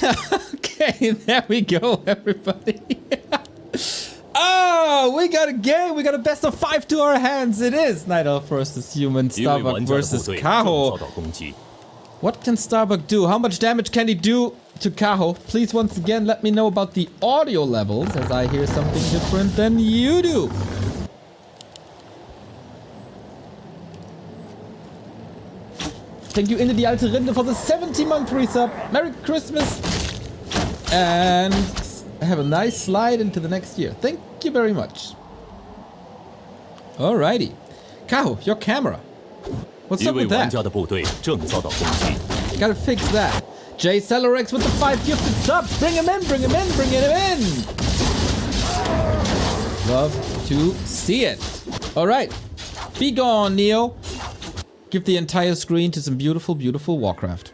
Okay, there we go, everybody. Oh, we got a game. We got a best of 5 to our hands. It is Night Elf versus Human, Starbuck versus Kaho. What can Starbuck do? How much damage can he do to Kaho? Please, once again, let me know about the audio levels, as I hear something different than you do. Thank you, Inne die alte Rinde, for the 70-month resub. Merry Christmas. And have a nice slide into the next year. Thank you very much. Alrighty. Kaho, your camera. What's up with that? Gotta fix that. Jay Celerex with the 5 gifted subs. Bring him in, bring him in, bring him in. Love to see it. Alright. Be gone, Neo. Give the entire screen to some beautiful, beautiful Warcraft.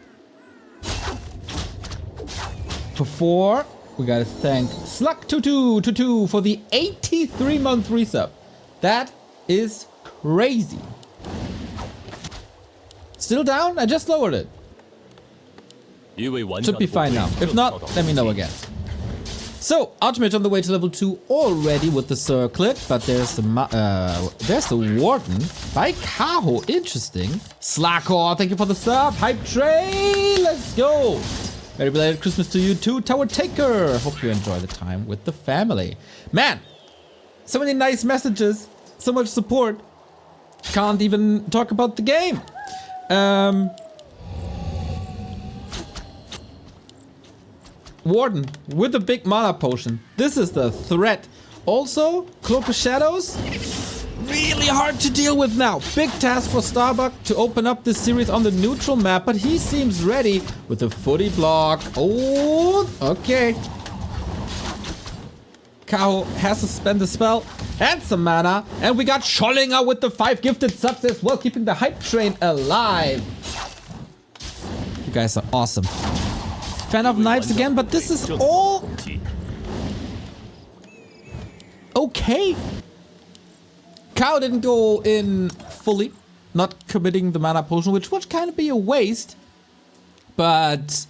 Before, we gotta thank Sluck2222 for the 83-month resub. That is crazy. Still down? I just lowered it. Should be fine now. If not, let me know again. So, Archmage on the way to level 2 already with the circlet, but there's the Warden by Kaho. Interesting. Slackor, thank you for the sub. Hype train, let's go. Very belated Christmas to you too, Tower Taker. Hope you enjoy the time with the family. Man, so many nice messages, so much support. Can't even talk about the game. Warden with a big mana potion. This is the threat. Also, Cloak of Shadows, really hard to deal with now. Big task for Starbuck to open up this series on the neutral map, but he seems ready with a footy block. Oh, okay. Kaho has to spend the spell and some mana. And we got Schollinger with the 5 gifted subs as well, keeping the hype train alive. You guys are awesome. Fan of knives again, but this is all okay. Kaho didn't go in fully, not committing the mana potion, which would kind of be a waste. But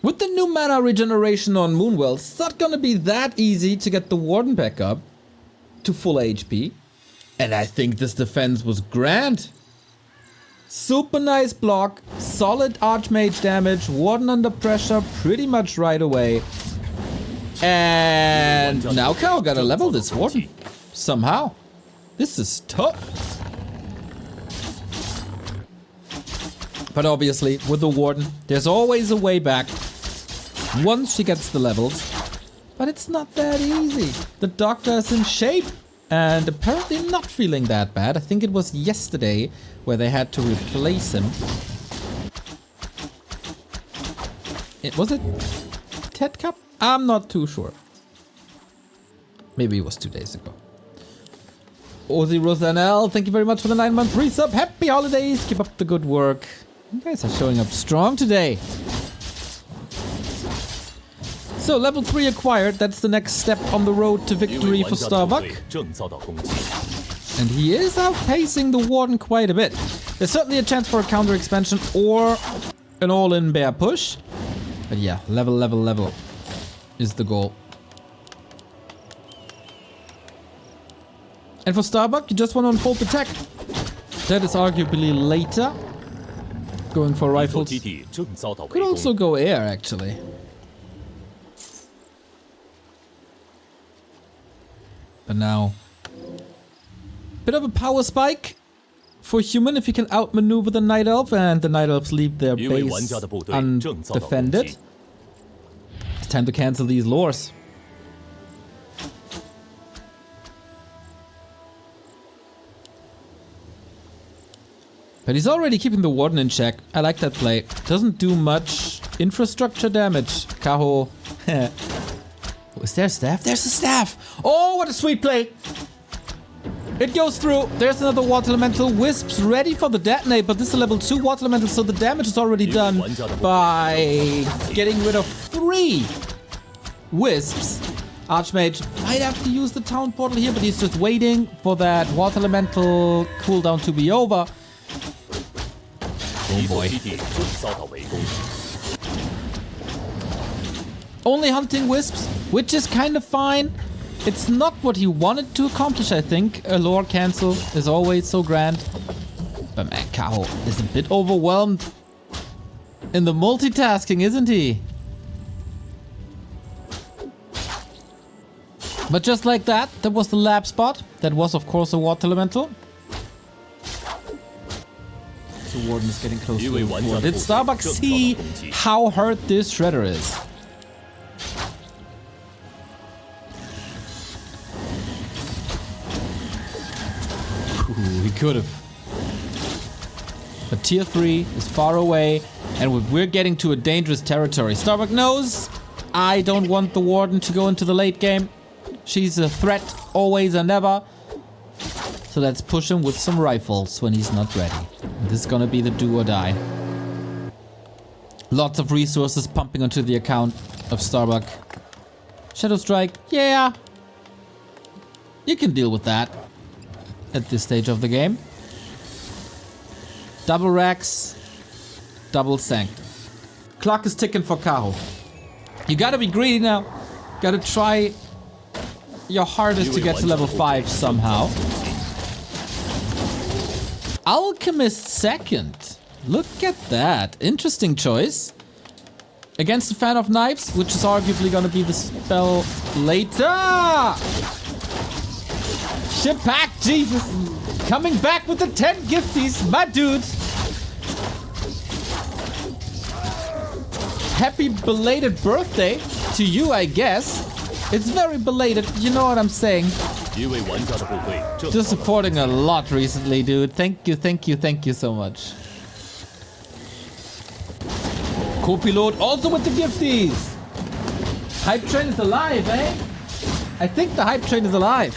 with the new mana regeneration on Moonwell, it's not gonna be that easy to get the Warden back up to full HP. And I think this defense was grand. Super nice block, solid Archmage damage, Warden under pressure pretty much right away. And now Kaho gotta level this Warden somehow. This is tough. But obviously, with the Warden, there's always a way back once she gets the levels. But it's not that easy. The Doctor is in shape and apparently not feeling that bad. I think it was yesterday where they had to replace him. Was it Ted Cup? I'm not too sure. Maybe it was 2 days ago. Ozzy Rosanel, thank you very much for the 9-month resub. Happy holidays. Keep up the good work. You guys are showing up strong today. So, level 3 acquired. That's the next step on the road to victory for Starbuck. And he is outpacing the Warden quite a bit. There's certainly a chance for a counter expansion or an all-in bear push. But yeah, level is the goal. And for Starbuck, you just want to unfold the tech. That is arguably later. Going for rifles. Could also go air, actually. But now, bit of a power spike for Human if you can outmaneuver the Night Elf, and the Night Elves leave their base undefended. It's time to cancel these lures. But he's already keeping the Warden in check. I like that play. Doesn't do much infrastructure damage. Kaho. Oh, is there a staff? There's a staff! Oh, what a sweet play! It goes through. There's another Water Elemental. Wisps ready for the detonate, but this is a level 2 Water Elemental, so the damage is already done by getting rid of 3 Wisps. Archmage might have to use the town portal here, but he's just waiting for that Water Elemental cooldown to be over. Oh boy. Only hunting wisps, which is kind of fine. It's not what he wanted to accomplish, I think. A lore cancel is always so grand. But man, Kaho is a bit overwhelmed in the multitasking, isn't he? But just like that, that was the lab spot. That was, of course, a water elemental. So Warden is getting close to the board. Did Starbuck see how hurt this Shredder is? Ooh, he could have. But tier 3 is far away, and we're getting to a dangerous territory. Starbuck knows I don't want the Warden to go into the late game. She's a threat, always and never. So let's push him with some rifles when he's not ready. And this is gonna be the do or die. Lots of resources pumping onto the account of Starbuck. Shadow Strike, yeah. You can deal with that at this stage of the game. Double racks, double sank. Clock is ticking for Kaho. You gotta be greedy now. Gotta try your hardest to get to level 5 somehow. Alchemist second. Look at that. Interesting choice. Against the Fan of Knives, which is arguably gonna be the spell later. Ship back, Jesus. Coming back with the 10 gifties, my dude. Happy belated birthday to you, I guess. It's very belated, you know what I'm saying. Just supporting a lot recently, dude. Thank you, thank you, thank you so much. Co-pilot also with the gifties. Hype train is alive, eh? I think the hype train is alive.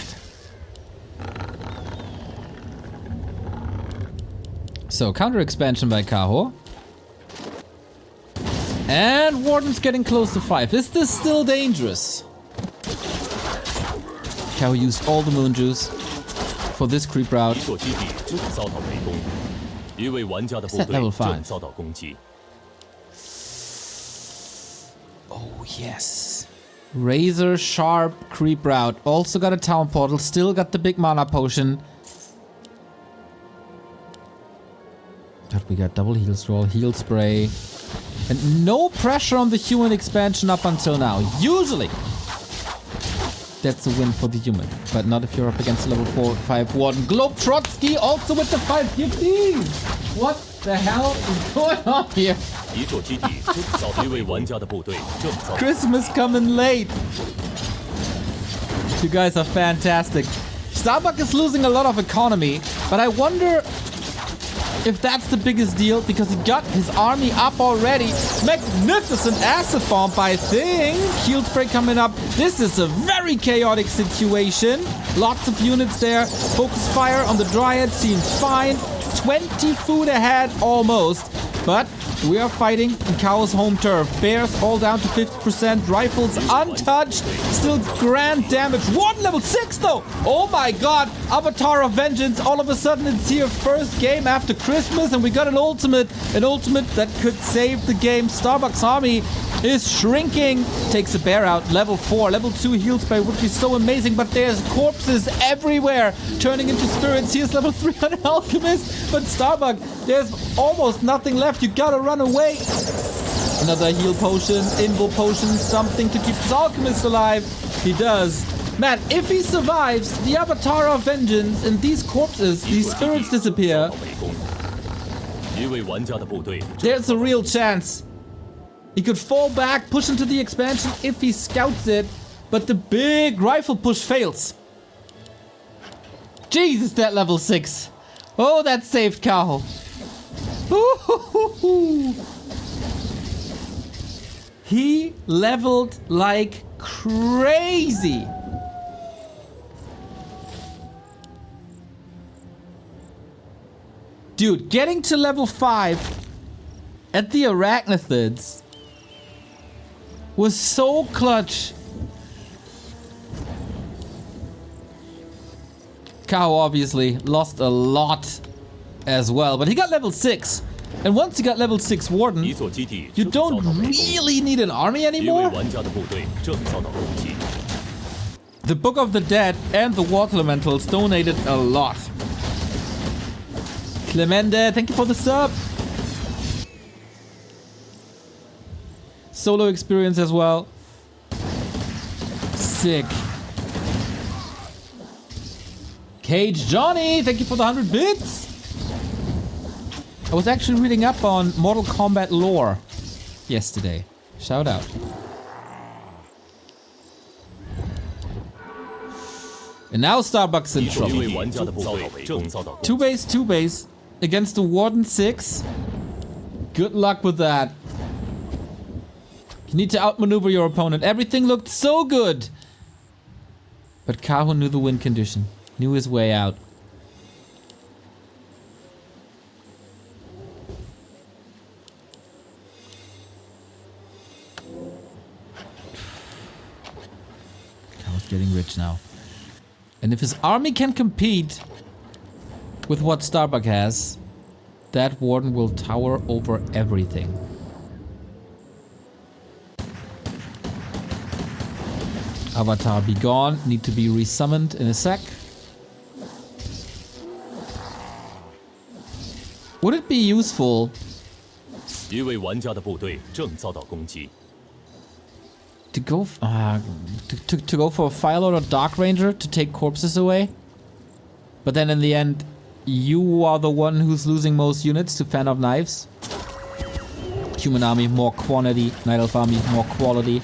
So, counter expansion by Kaho. And Warden's getting close to 5. Is this still dangerous? Kaho used all the moon juice for this creep route. Is that level 5? Oh, yes. Razor sharp creep route. Also got a town portal. Still got the big mana potion. But we got double heal scroll, heal spray. And no pressure on the human expansion up until now. Usually, that's a win for the human. But not if you're up against level 4 or 5 Warden. Globetrotsky also with the 5 gifties. What the hell is going on here? Christmas coming late. You guys are fantastic. Starbuck is losing a lot of economy, but I wonder if that's the biggest deal, because he got his army up already. Magnificent acid bomb, I think. Shield spray coming up. This is a very chaotic situation. Lots of units there. Focus fire on the Dryad seems fine. 20 food ahead almost. But we are fighting in Kaho's home turf. Bears all down to 50%. Rifles untouched. Still grand damage. Warden level 6 though. Oh my god. Avatar of Vengeance. All of a sudden it's here. First game after Christmas. And we got an ultimate. An ultimate that could save the game. Starbuck's army is shrinking. Takes a bear out. Level 4. Level 2 heal spray would be so amazing. But there's corpses everywhere. Turning into spirits. Here's level 3 on Alchemist. But Starbuck, there's almost nothing left. You gotta run away. Another heal potion, invul potion, something to keep his alchemist alive. He does. Man, if he survives the Avatar of Vengeance and these corpses, these spirits disappear, there's a real chance. He could fall back, push into the expansion if he scouts it, but the big rifle push fails. Jesus, that level 6. Oh, that saved Kaho. He leveled like crazy. Dude, getting to level 5 at the Arachnithids was so clutch. Kaho obviously lost a lot as well, but he got level 6. And once you got level 6 Warden, you don't really need an army anymore. The Book of the Dead and the Water Elementals donated a lot. Clemente, thank you for the sub. Solo experience as well. Sick. Cage Johnny, thank you for the 100 bits. I was actually reading up on Mortal Kombat lore yesterday. Shout out. And now Starbuck's in trouble. 2 base against the Warden 6. Good luck with that. You need to outmaneuver your opponent. Everything looked so good. But Kaho knew the win condition. Knew his way out. Kaho's getting rich now. And if his army can compete with what Starbuck has, that Warden will tower over everything. Avatar be gone. Need to be resummoned in a sec. Would it be useful to go to go for a Fire Lord or Dark Ranger to take corpses away? But then in the end, you are the one who's losing most units to Fan of Knives. Human army, more quantity. Night Elf army, more quality.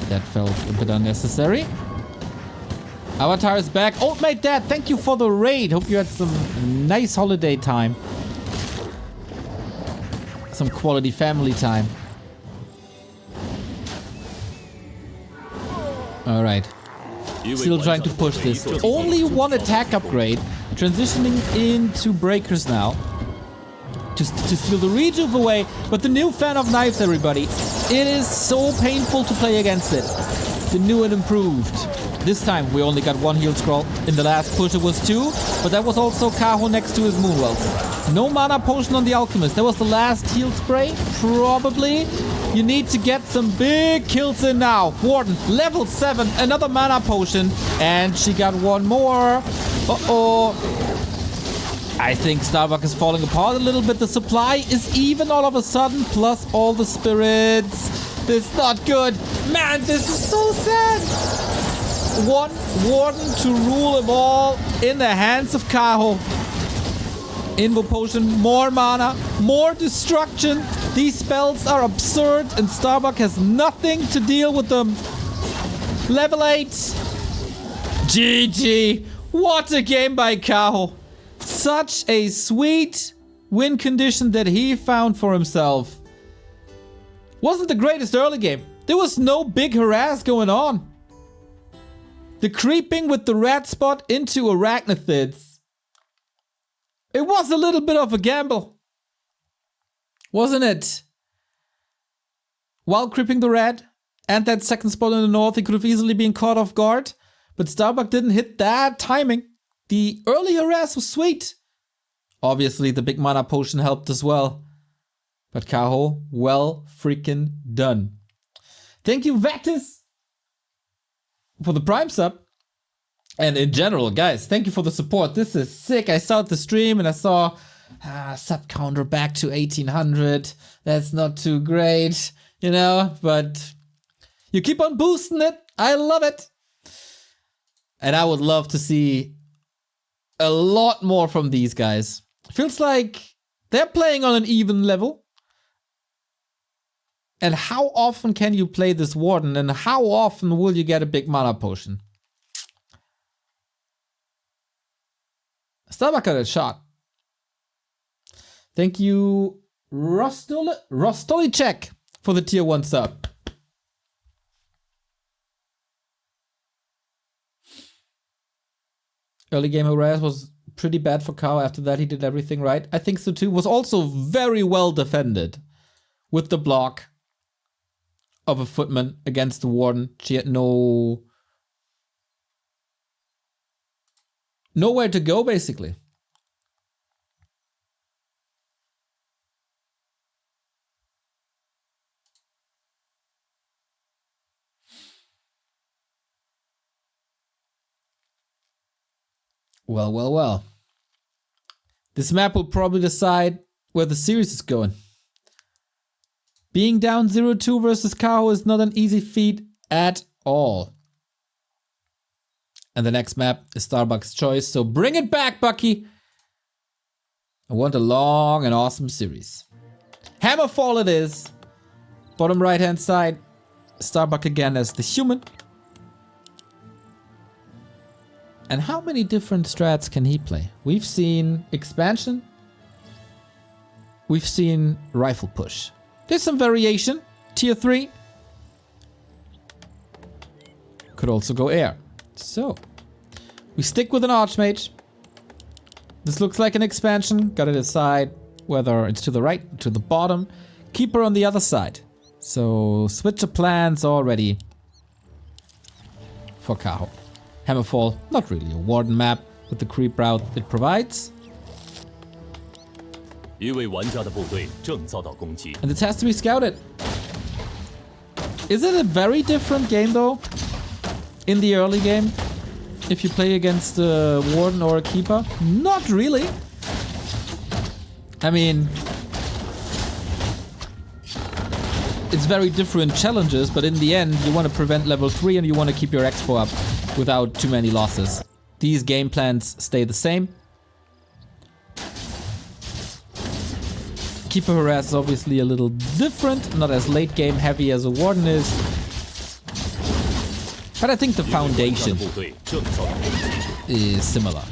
That felt a bit unnecessary. Avatar is back. Old Mate Dad, thank you for the raid. Hope you had some nice holiday time. Some quality family time. Alright. Still trying to push this. Only one attack upgrade. Transitioning into Breakers now. To steal the Rejuve away. But the new Fan of Knives, everybody. It is so painful to play against it. The new and improved. This time we only got 1 heal scroll. In the last push it was 2. But that was also Kaho next to his Moonwell. No mana potion on the Alchemist. That was the last heal spray. Probably. You need to get some big kills in now. Warden, level 7. Another mana potion. And she got 1 more. Uh-oh. I think Starbuck is falling apart a little bit. The supply is even all of a sudden, plus all the spirits. This is not good. Man, this is so sad. 1 Warden to rule them all in the hands of Kaho. Invo potion, more mana, more destruction. These spells are absurd and Starbuck has nothing to deal with them. Level 8. GG. What a game by Kaho. Such a sweet win condition that he found for himself. Wasn't the greatest early game. There was no big harass going on. The creeping with the rat spot into Arachnithids. It was a little bit of a gamble. Wasn't it? While creeping the rat and that second spot in the north, he could have easily been caught off guard. But Starbuck didn't hit that timing. The early harass was sweet. Obviously, the big mana potion helped as well. But Kaho, well freaking done. Thank you, Vectis, for the Prime sub. And in general, guys, thank you for the support. This is sick. I started the stream and I saw sub counter back to 1800. That's not too great, you know, but you keep on boosting it. I love it. And I would love to see a lot more from these guys. Feels like they're playing on an even level. And how often can you play this Warden? And how often will you get a big mana potion? Starbuck got a shot. Thank you, Rostolicek, for the tier 1 sub. Early game harass was pretty bad for Kaho. After that, he did everything right. I think so too. Was also very well defended with the block of a footman against the warden. She had nowhere to go, basically. Well, well, well. This map will probably decide where the series is going. Being down 0-2 versus Kaho is not an easy feat at all. And the next map is Starbuck's choice, so bring it back, Bucky! I want a long and awesome series. Hammerfall it is! Bottom right hand side, Starbuck again as the human. And how many different strats can he play? We've seen expansion. We've seen rifle push. There's some variation. Tier 3. Could also go air. So, we stick with an Archmage. This looks like an expansion. Gotta decide whether it's to the right, to the bottom. Keeper on the other side. So, switch of plans already for Kaho. Hammerfall, not really a warden map with the creep route it provides. And it has to be scouted. Is it a very different game though? In the early game? If you play against a warden or a keeper? Not really. I mean, it's very different challenges, but in the end you want to prevent level 3 and you want to keep your expo up without too many losses. These game plans stay the same. Keeper harass is obviously a little different, not as late game heavy as a warden is. But I think the foundation is similar.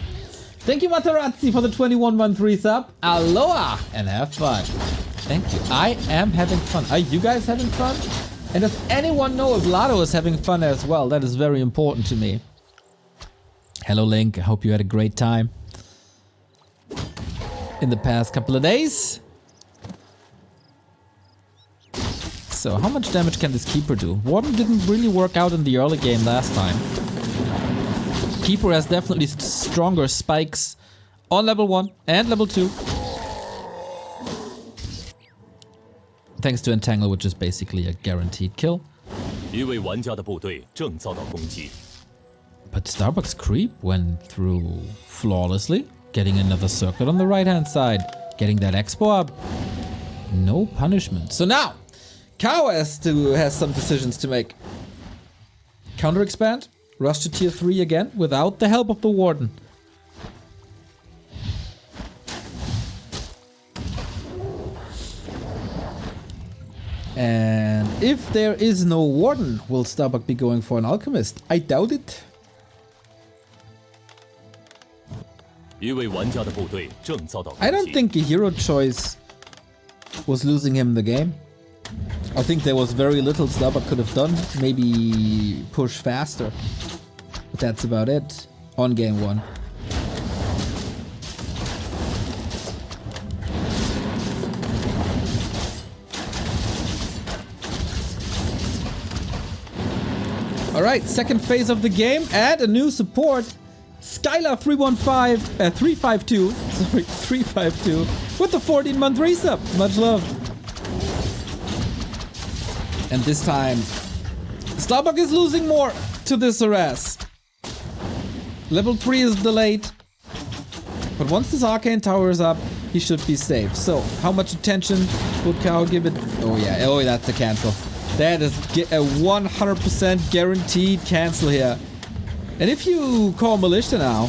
Thank you, Materazzi, for the 21-month resub. Aloha and have fun. Thank you. I am having fun. Are you guys having fun? And does anyone know if Lado is having fun as well? That is very important to me. Hello, Link. I hope you had a great time in the past couple of days. So, how much damage can this Keeper do? Warden didn't really work out in the early game last time. Keeper has definitely stronger spikes on level 1 and level 2. Thanks to Entangle, which is basically a guaranteed kill. But Starbuck's creep went through flawlessly, getting another circuit on the right hand side, getting that expo up. No punishment. So now, Kaho has some decisions to make. Counter expand, rush to tier 3 again without the help of the warden. And if there is no warden, will Starbuck be going for an alchemist? I doubt it. I don't think a hero choice was losing him the game. I think there was very little Starbuck could have done. Maybe push faster. But that's about it on game 1. Alright, second phase of the game. Add a new support. Skylar 352 with the 14-month resub. Much love. And this time, Starbuck is losing more to this harass. Level 3 is delayed. But once this Arcane Tower is up, he should be safe. So, how much attention will Kaho give it? Oh yeah, oh that's a cancel. That is a 100% guaranteed cancel here. And if you call Militia now,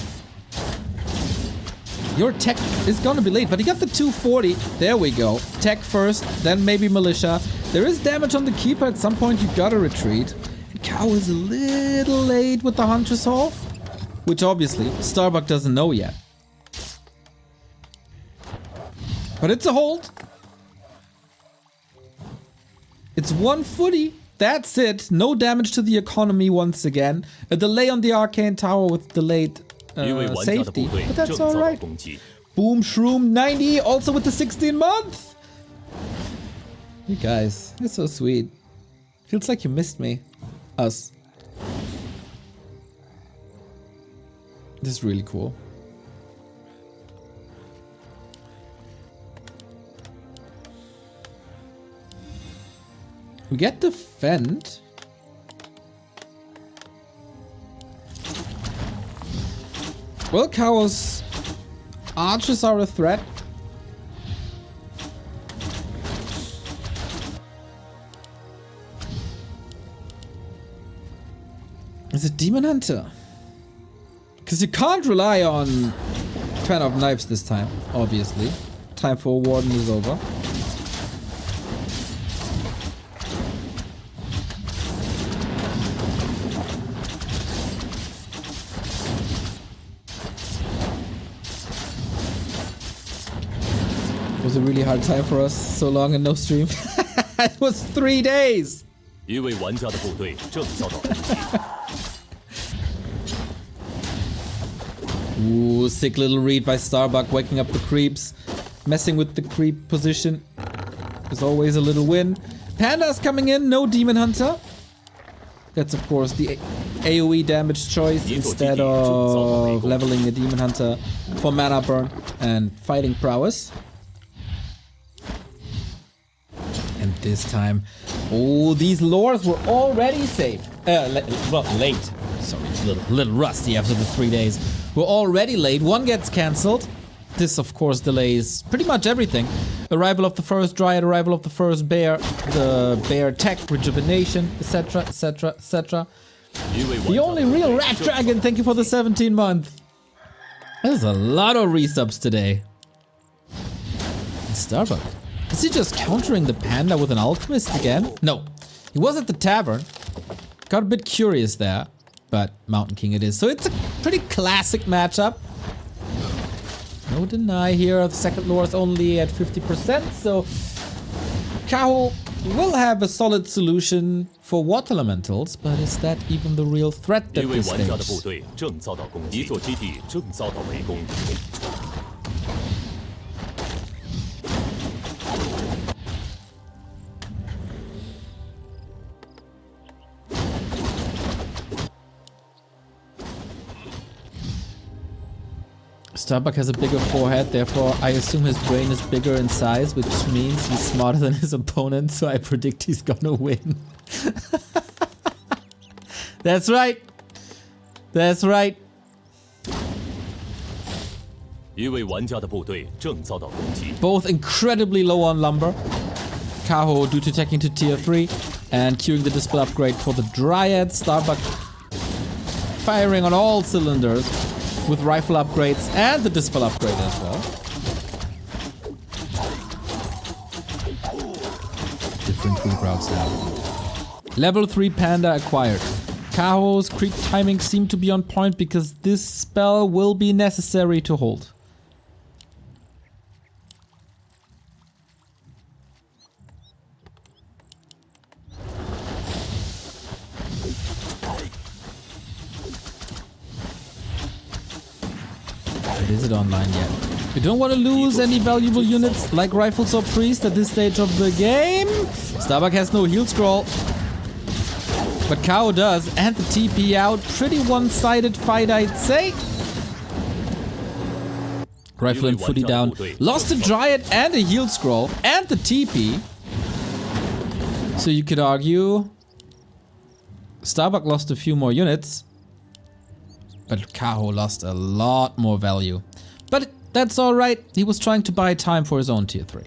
your tech is gonna be late, but he got the 240. There we go. Tech first, then maybe Militia. There is damage on the Keeper. At some point, you gotta retreat. And Kaho is a little late with the Huntress Hall, which obviously Starbuck doesn't know yet. But it's a hold. It's 140. That's it. No damage to the economy once again. A delay on the Arcane Tower with delayed safety. But that's alright. Boom Shroom 90. Also with the 16 month. You guys, it's so sweet. Feels like you missed me. Us. This is really cool. We get defend. Well, Kaho's archers are a threat. Is it Demon Hunter? Because you can't rely on Fan of Knives this time, obviously. Time for Warden is over. It was a really hard time for us, so long and no stream. It was 3 days! 一位玩家的部队正遭到攻击。 Ooh, sick little read by Starbuck, waking up the creeps. Messing with the creep position is always a little win. Panda's coming in, no Demon Hunter. That's of course the AoE damage choice instead of leveling a Demon Hunter for mana burn and fighting prowess. And this time, oh, these lores were already saved. Well, late. Sorry, a little rusty after the 3 days. We're already late. One gets cancelled. This, of course, delays pretty much everything. Arrival of the first Dryad, arrival of the first Bear, the Bear tech, rejuvenation, etc., etc., etc. The only real Rat Dragon, thank you for the 17 month. There's a lot of resubs today. And Starbuck. Is he just countering the Panda with an Alchemist again? No. He was at the tavern. Got a bit curious there. But Mountain King it is. So it's a pretty classic matchup. No deny here. The second lore is only at 50%. So Kaho will have a solid solution for water elementals. But is that even the real threat at 一位 this 玩家的 stage? 部队正遭到攻击，一座基地正遭到围攻。 Starbuck has a bigger forehead, therefore I assume his brain is bigger in size, which means he's smarter than his opponent, so I predict he's gonna win. That's right. That's right. 一位玩家的部队正遭到攻击。 Both incredibly low on lumber. Kaho due to taking to tier 3 and queuing the dispel upgrade for the Dryad. Starbuck firing on all cylinders with rifle upgrades and the dispel upgrade as well. Different creep routes now. Level 3 Panda acquired. Kaho's creep timing seemed to be on point because this spell will be necessary to hold. Is it online yet? We don't want to lose any valuable units like rifles or priest at this stage of the game. Starbuck has no heal scroll. But Kaho does, and the TP out. Pretty one-sided fight, I'd say. Rifle and footy down. Lost a Dryad and a heal scroll and the TP. So you could argue Starbuck lost a few more units. But Kaho lost a lot more value. But that's alright. He was trying to buy time for his own tier 3.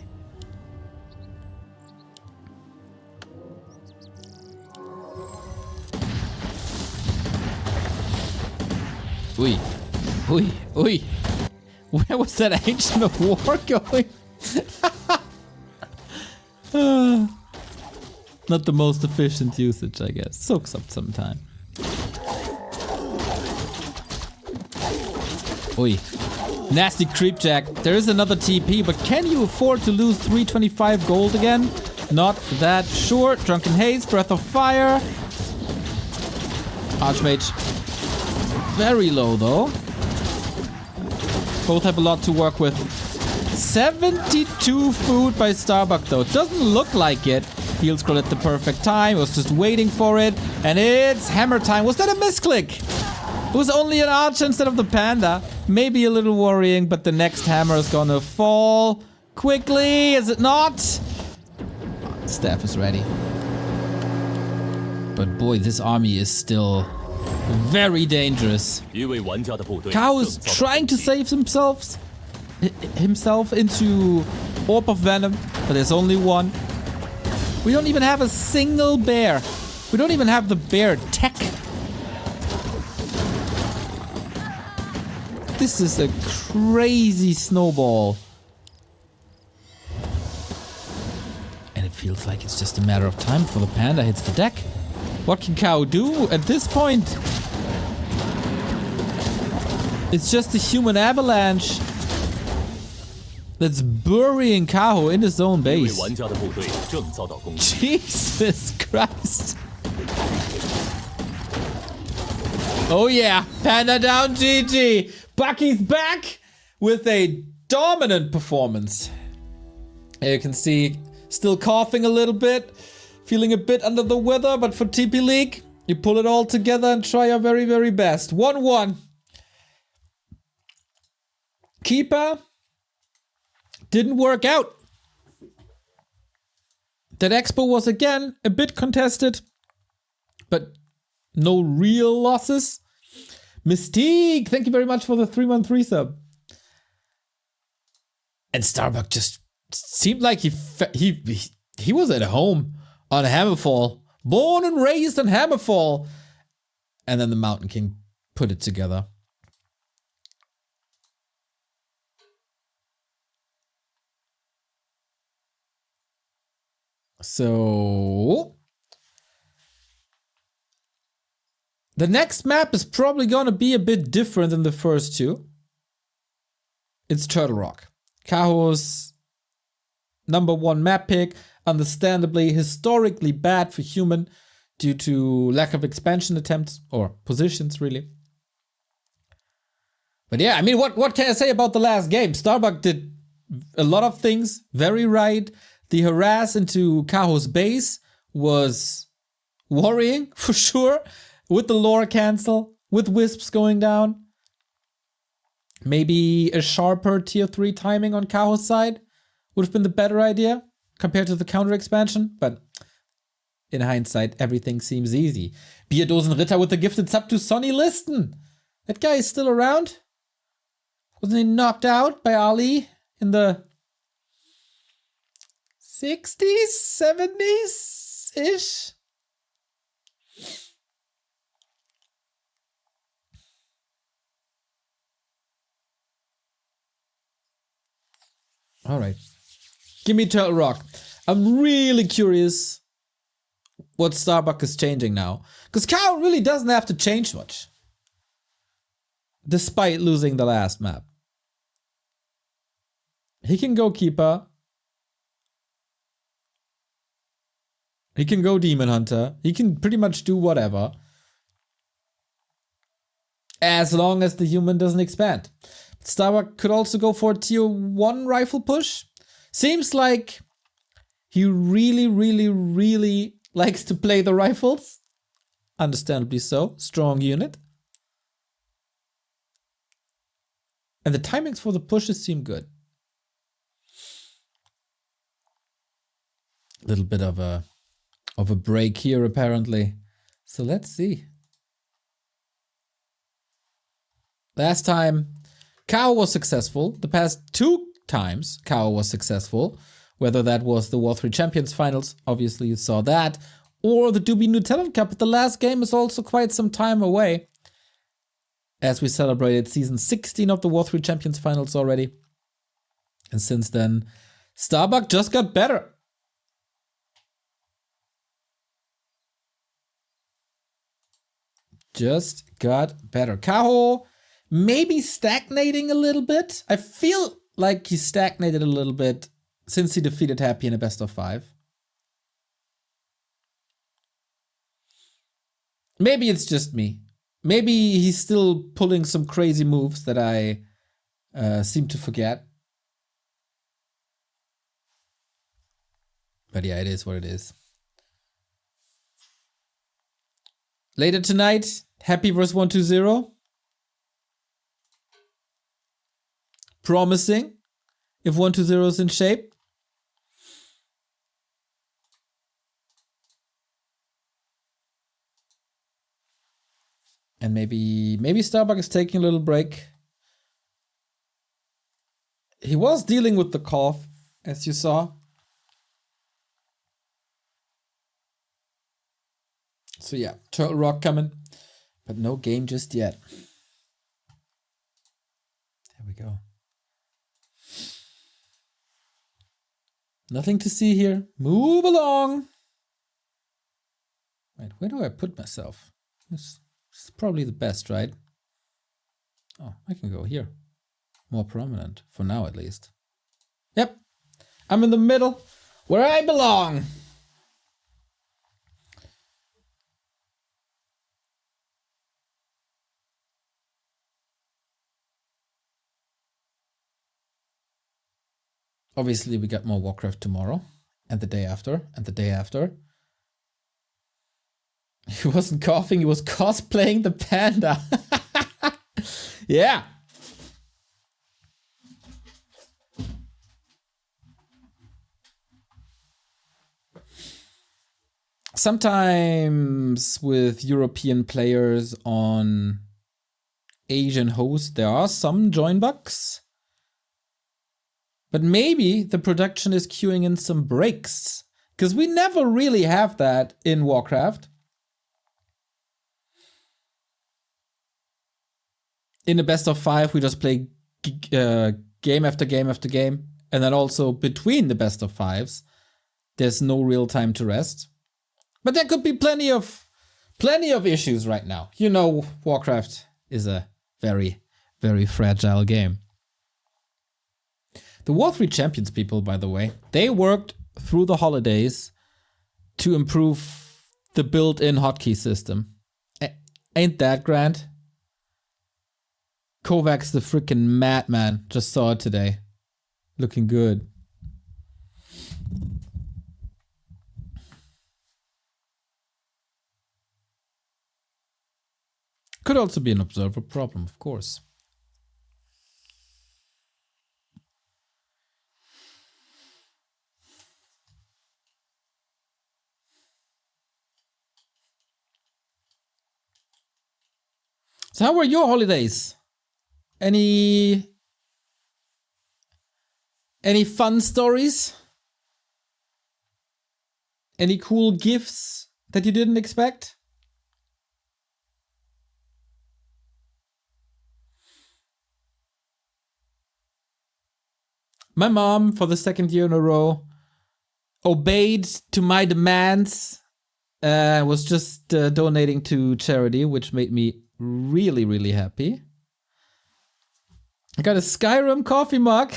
Ui. Ui. Ui. Where was that Ancient of War going? Not the most efficient usage, I guess. Soaks up some time. Oi. Nasty creep jack. There is another TP, but can you afford to lose 325 gold again? Not that sure. Drunken Haze, Breath of Fire. Archmage. Very low though. Both have a lot to work with. 72 food by Starbuck though. Doesn't look like it. Heal scroll at the perfect time. Was just waiting for it. And it's hammer time. Was that a misclick? It was only an archer instead of the panda. Maybe a little worrying, but the next hammer is gonna fall quickly. Is it not? Staff is ready. But boy, this army is still very dangerous. 一位玩家的部队 Kaho 正 is 遭到 trying to 攻击 save himself into Orb of Venom, but there's only one. We don't even have a single bear. We don't even have the bear tech. This is a crazy snowball. And it feels like it's just a matter of time before the panda hits the deck. What can Kaho do at this point? It's just a human avalanche that's burying Kaho in his own 一位 base. 玩家的部队正遭到攻击。 Jesus Christ. Oh yeah, panda down GG. Bucky's back with a dominant performance. You can see, still coughing a little bit, feeling a bit under the weather, but for TP League, you pull it all together and try your very, very best. 1-1. Keeper didn't work out. That expo was again a bit contested, but no real losses. Mystique, thank you very much for the 313 sub. And Starbuck just seemed like he was at home on Hammerfall, born and raised on Hammerfall, and then the Mountain King put it together. So the next map is probably gonna be a bit different than the first two. It's Turtle Rock. Kaho's #1 map pick, understandably historically bad for human due to lack of expansion attempts or positions really. But yeah, I mean, what can I say about the last game? Starbuck did a lot of things very right. The harass into Kaho's base was worrying for sure. With the lore cancel, with wisps going down. Maybe a sharper tier 3 timing on Kaho's side would have been the better idea compared to the counter expansion, but in hindsight, everything seems easy. Bierdosen Ritter with the gifted sub to Sonny Liston. That guy is still around. Wasn't he knocked out by Ali in the 60s, 70s-ish? All right. Give me Turtle Rock. I'm really curious what Starbuck is changing now. Because Kaho really doesn't have to change much. Despite losing the last map. He can go Keeper. He can go Demon Hunter. He can pretty much do whatever. As long as the human doesn't expand. Starbuck could also go for a tier 1 rifle push. Seems like he really, really, really likes to play the rifles. Understandably so. Strong unit. And the timings for the pushes seem good. A little bit of a break here apparently. So let's see. Last time Kaho was successful. The past 2 times Kaho was successful. Whether that was the War3 Champions Finals, obviously you saw that, or the Doobie New Talent Cup, but the last game is also quite some time away. As we celebrated season 16 of the War3 Champions Finals already. And since then, Starbuck just got better. Just got better. Kaho maybe stagnating a little bit. I feel like he stagnated a little bit since he defeated Happy in a best of 5. Maybe it's just me. Maybe he's still pulling some crazy moves that I seem to forget. But yeah, it is what it is. Later tonight, Happy vs 120. Promising. If 120 is in shape. And maybe Starbuck is taking a little break. He was dealing with the cough, as you saw. So yeah, Turtle Rock coming. But no game just yet. There we go. Nothing to see here. Move along. Wait, where do I put myself? This is probably the best, right? Oh, I can go here. More prominent, for now at least. Yep, I'm in the middle, where I belong. Obviously, we got more Warcraft tomorrow, and the day after, and the day after. He wasn't coughing, he was cosplaying the panda. Yeah. Sometimes with European players on Asian host, there are some join bugs. But maybe the production is queuing in some breaks. Because we never really have that in Warcraft. In the best of 5, we just play game after game after game. And then also between the best of 5s, there's no real time to rest. But there could be plenty of issues right now. You know, Warcraft is a very, very fragile game. The War3 Champions people, by the way, they worked through the holidays to improve the built-in hotkey system. Ain't that grand? Kovacs the freaking madman. Just saw it today. Looking good. Could also be an observer problem, of course. So how were your holidays? Any fun stories? Any cool gifts that you didn't expect? My mom, for the second year in a row, obeyed to my demands. Was just donating to charity, which made me really, really happy. I got a Skyrim coffee mug.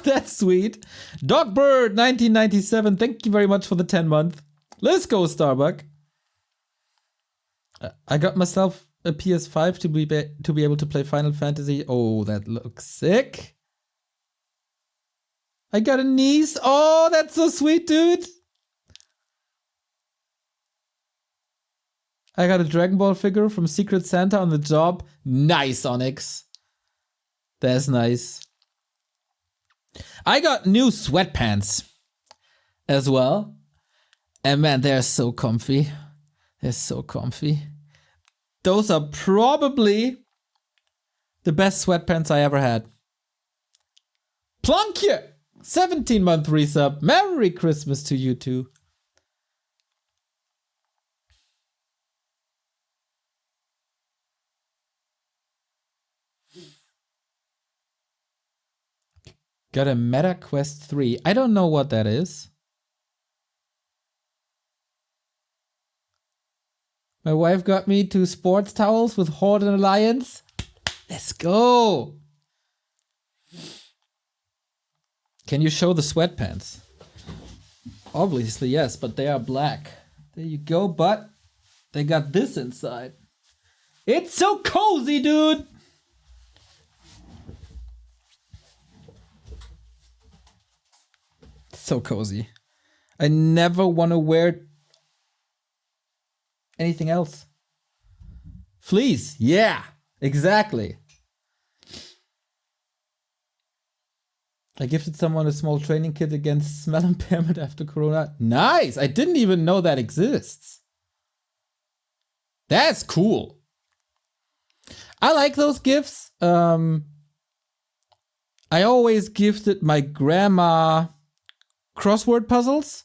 That's sweet. Dogbird 1997. Thank you very much for the 10-month. Let's go, Starbuck. I got myself a PS5 to be able to play Final Fantasy. Oh, that looks sick. I got a niece. Oh, that's so sweet, dude. I got a Dragon Ball figure from Secret Santa on the job. Nice, Onyx. That's nice. I got new sweatpants as well. And man, they're so comfy. They're so comfy. Those are probably the best sweatpants I ever had. Plunkye! 17-month resub. Merry Christmas to you too. Got a Meta Quest 3. I don't know what that is. My wife got me 2 sports towels with Horde and Alliance. Let's go. Can you show the sweatpants? Obviously, yes, but they are black. There you go, but they got this inside. It's so cozy, dude. So cozy. I never want to wear anything else. Fleas. Yeah, exactly. I gifted someone a small training kit against smell impairment after Corona. Nice! I didn't even know that exists. That's cool. I like those gifts. I always gifted my grandma crossword puzzles.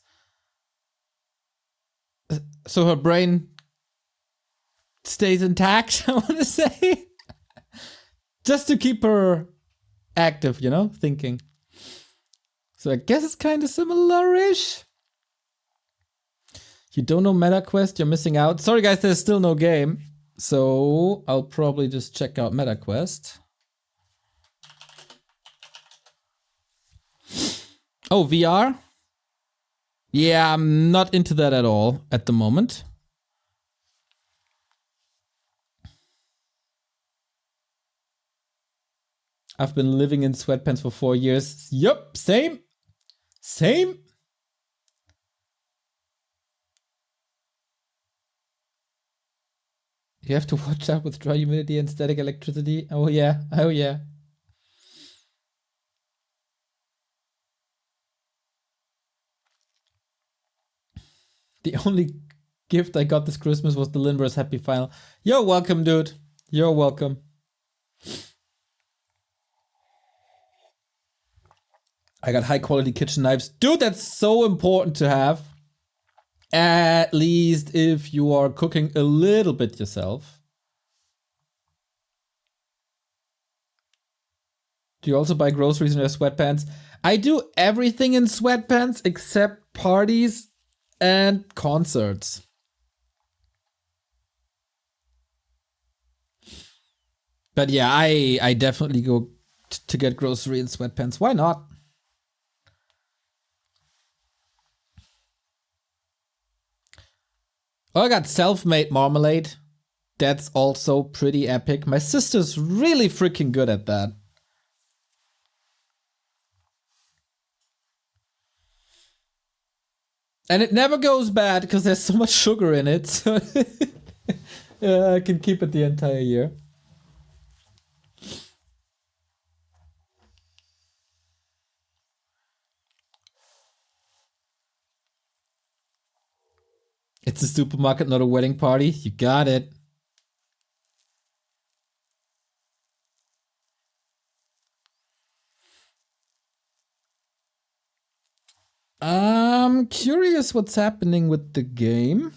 So her brain stays intact, I want to say. Just to keep her active, you know, thinking. So I guess it's kind of similar-ish. You don't know MetaQuest, you're missing out. Sorry guys, there's still no game. So I'll probably just check out MetaQuest. Oh, VR? Yeah, I'm not into that at all at the moment. I've been living in sweatpants for 4 years. Yup, same. Same. You have to watch out with dry humidity and static electricity. Oh yeah, oh yeah. The only gift I got this Christmas was the Linverse Happy Final. You're welcome, dude. You're welcome. I got high quality kitchen knives. Dude, that's so important to have. At least if you are cooking a little bit yourself. Do you also buy groceries in your sweatpants? I do everything in sweatpants except parties and concerts. But yeah, I definitely go to get grocery in sweatpants. Why not? Oh, I got self-made marmalade. That's also pretty epic. My sister's really freaking good at that. And it never goes bad because there's so much sugar in it. So I can keep it the entire year. It's a supermarket, not a wedding party. You got it. I'm curious what's happening with the game.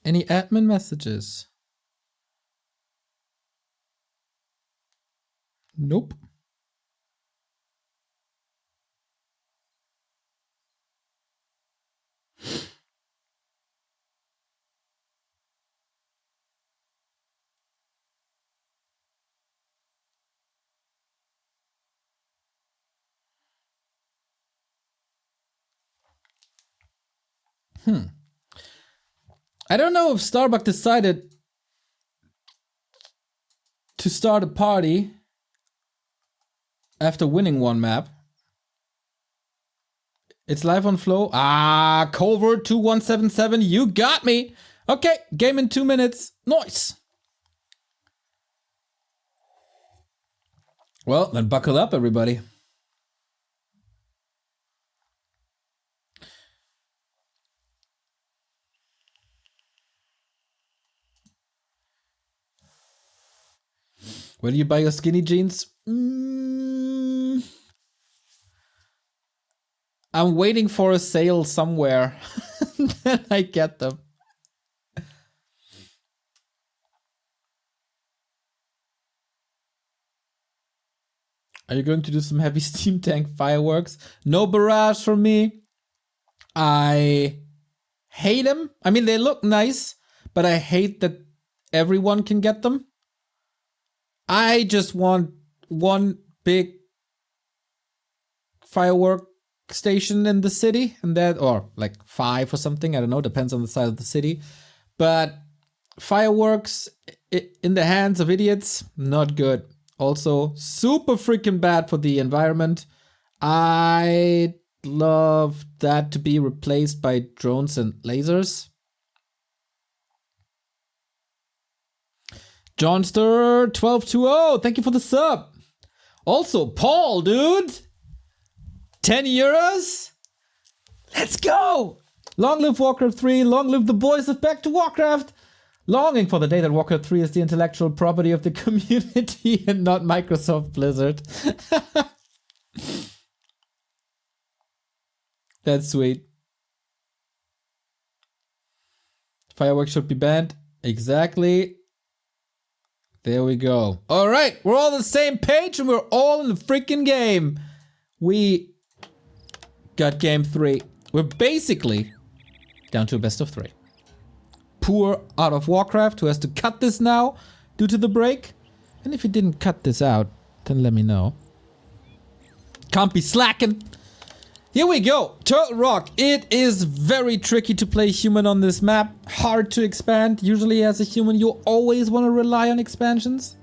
Any admin messages? Nope. I don't know if Starbuck decided to start a party after winning one map. It's live on Flow. Ah, Covert 2177, you got me. Okay, game in 2 minutes. Nice. Well, then buckle up, everybody. Where do you buy your skinny jeans? I'm waiting for a sale somewhere. Then I get them. Are you going to do some heavy steam tank fireworks? No barrage for me. I hate them. I mean, they look nice, but I hate that everyone can get them. I just want one big firework station in the city, and that, or like 5 or something, I don't know, depends on the size of the city. But fireworks in the hands of idiots, not good. Also, super freaking bad for the environment. I'd love that to be replaced by drones and lasers. Johnster1220, thank you for the sub. Also, Paul, dude. 10 euros? Let's go! Long live Warcraft 3, long live the boys of Back to Warcraft. Longing for the day that Warcraft 3 is the intellectual property of the community and not Microsoft Blizzard. That's sweet. Fireworks should be banned. Exactly. There we go. All right, we're all on the same page and we're all in the freaking game. We got game 3. We're basically down to a best of 3. Poor out of Warcraft, who has to cut this now due to the break. And if you didn't cut this out, then let me know. Can't be slacking. Here we go. Turtle Rock. It is very tricky to play human on this map. Hard to expand. Usually as a human, you always want to rely on expansions.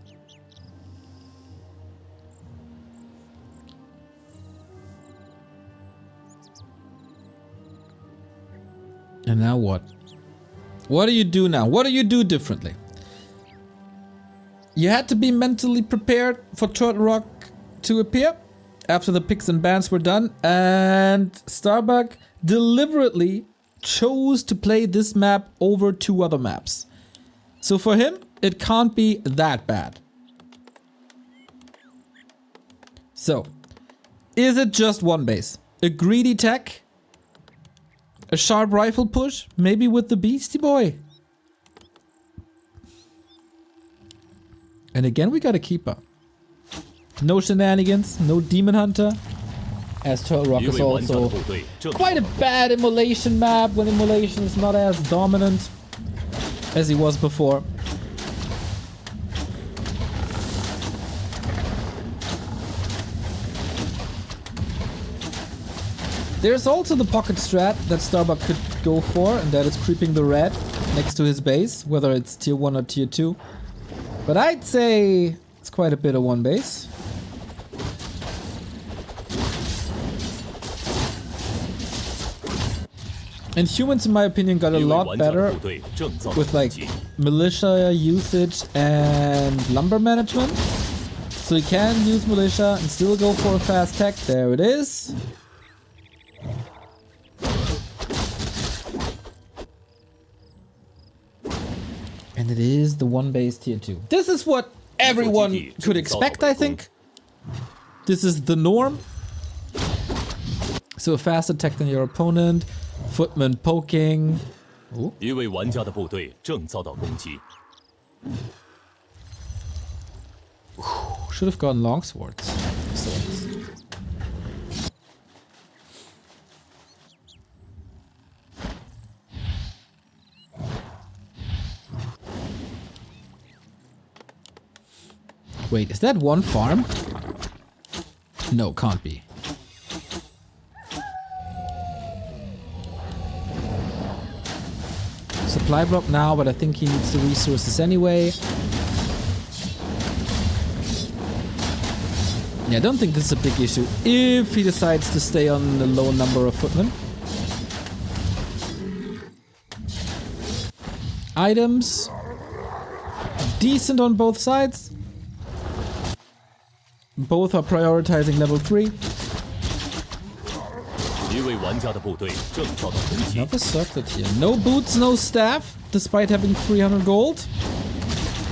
And now what? What do you do now? What do you do differently? You had to be mentally prepared for Turtle Rock to appear after the picks and bans were done, and Starbuck deliberately chose to play this map over 2 other maps. So for him, it can't be that bad. So, is it just one base? A greedy tech? A sharp rifle push? Maybe with the Beastie Boy? And again, we got a keeper. No shenanigans, no demon hunter. As Turtle Rock is also quite a bad immolation map when immolation is not as dominant as he was before. There's also the pocket strat that Starbuck could go for, and that is creeping the red next to his base, whether it's tier 1 or tier 2. But I'd say it's quite a bit of one base. And humans, in my opinion, got a lot better with like militia usage and lumber management. So you can use militia and still go for a fast tech. There it is. And it is the one base tier 2. This is what everyone could expect, I think. This is the norm. So a fast attack than your opponent. Footman poking. Ooh. Should have gone long swords. Wait, is that one farm? No, can't be. Supply block now, but I think he needs the resources anyway. Yeah, I don't think this is a big issue if he decides to stay on the low number of footmen. Items. Decent on both sides. Both are prioritizing level 3. Another circlet here. No boots, no staff, despite having 300 gold.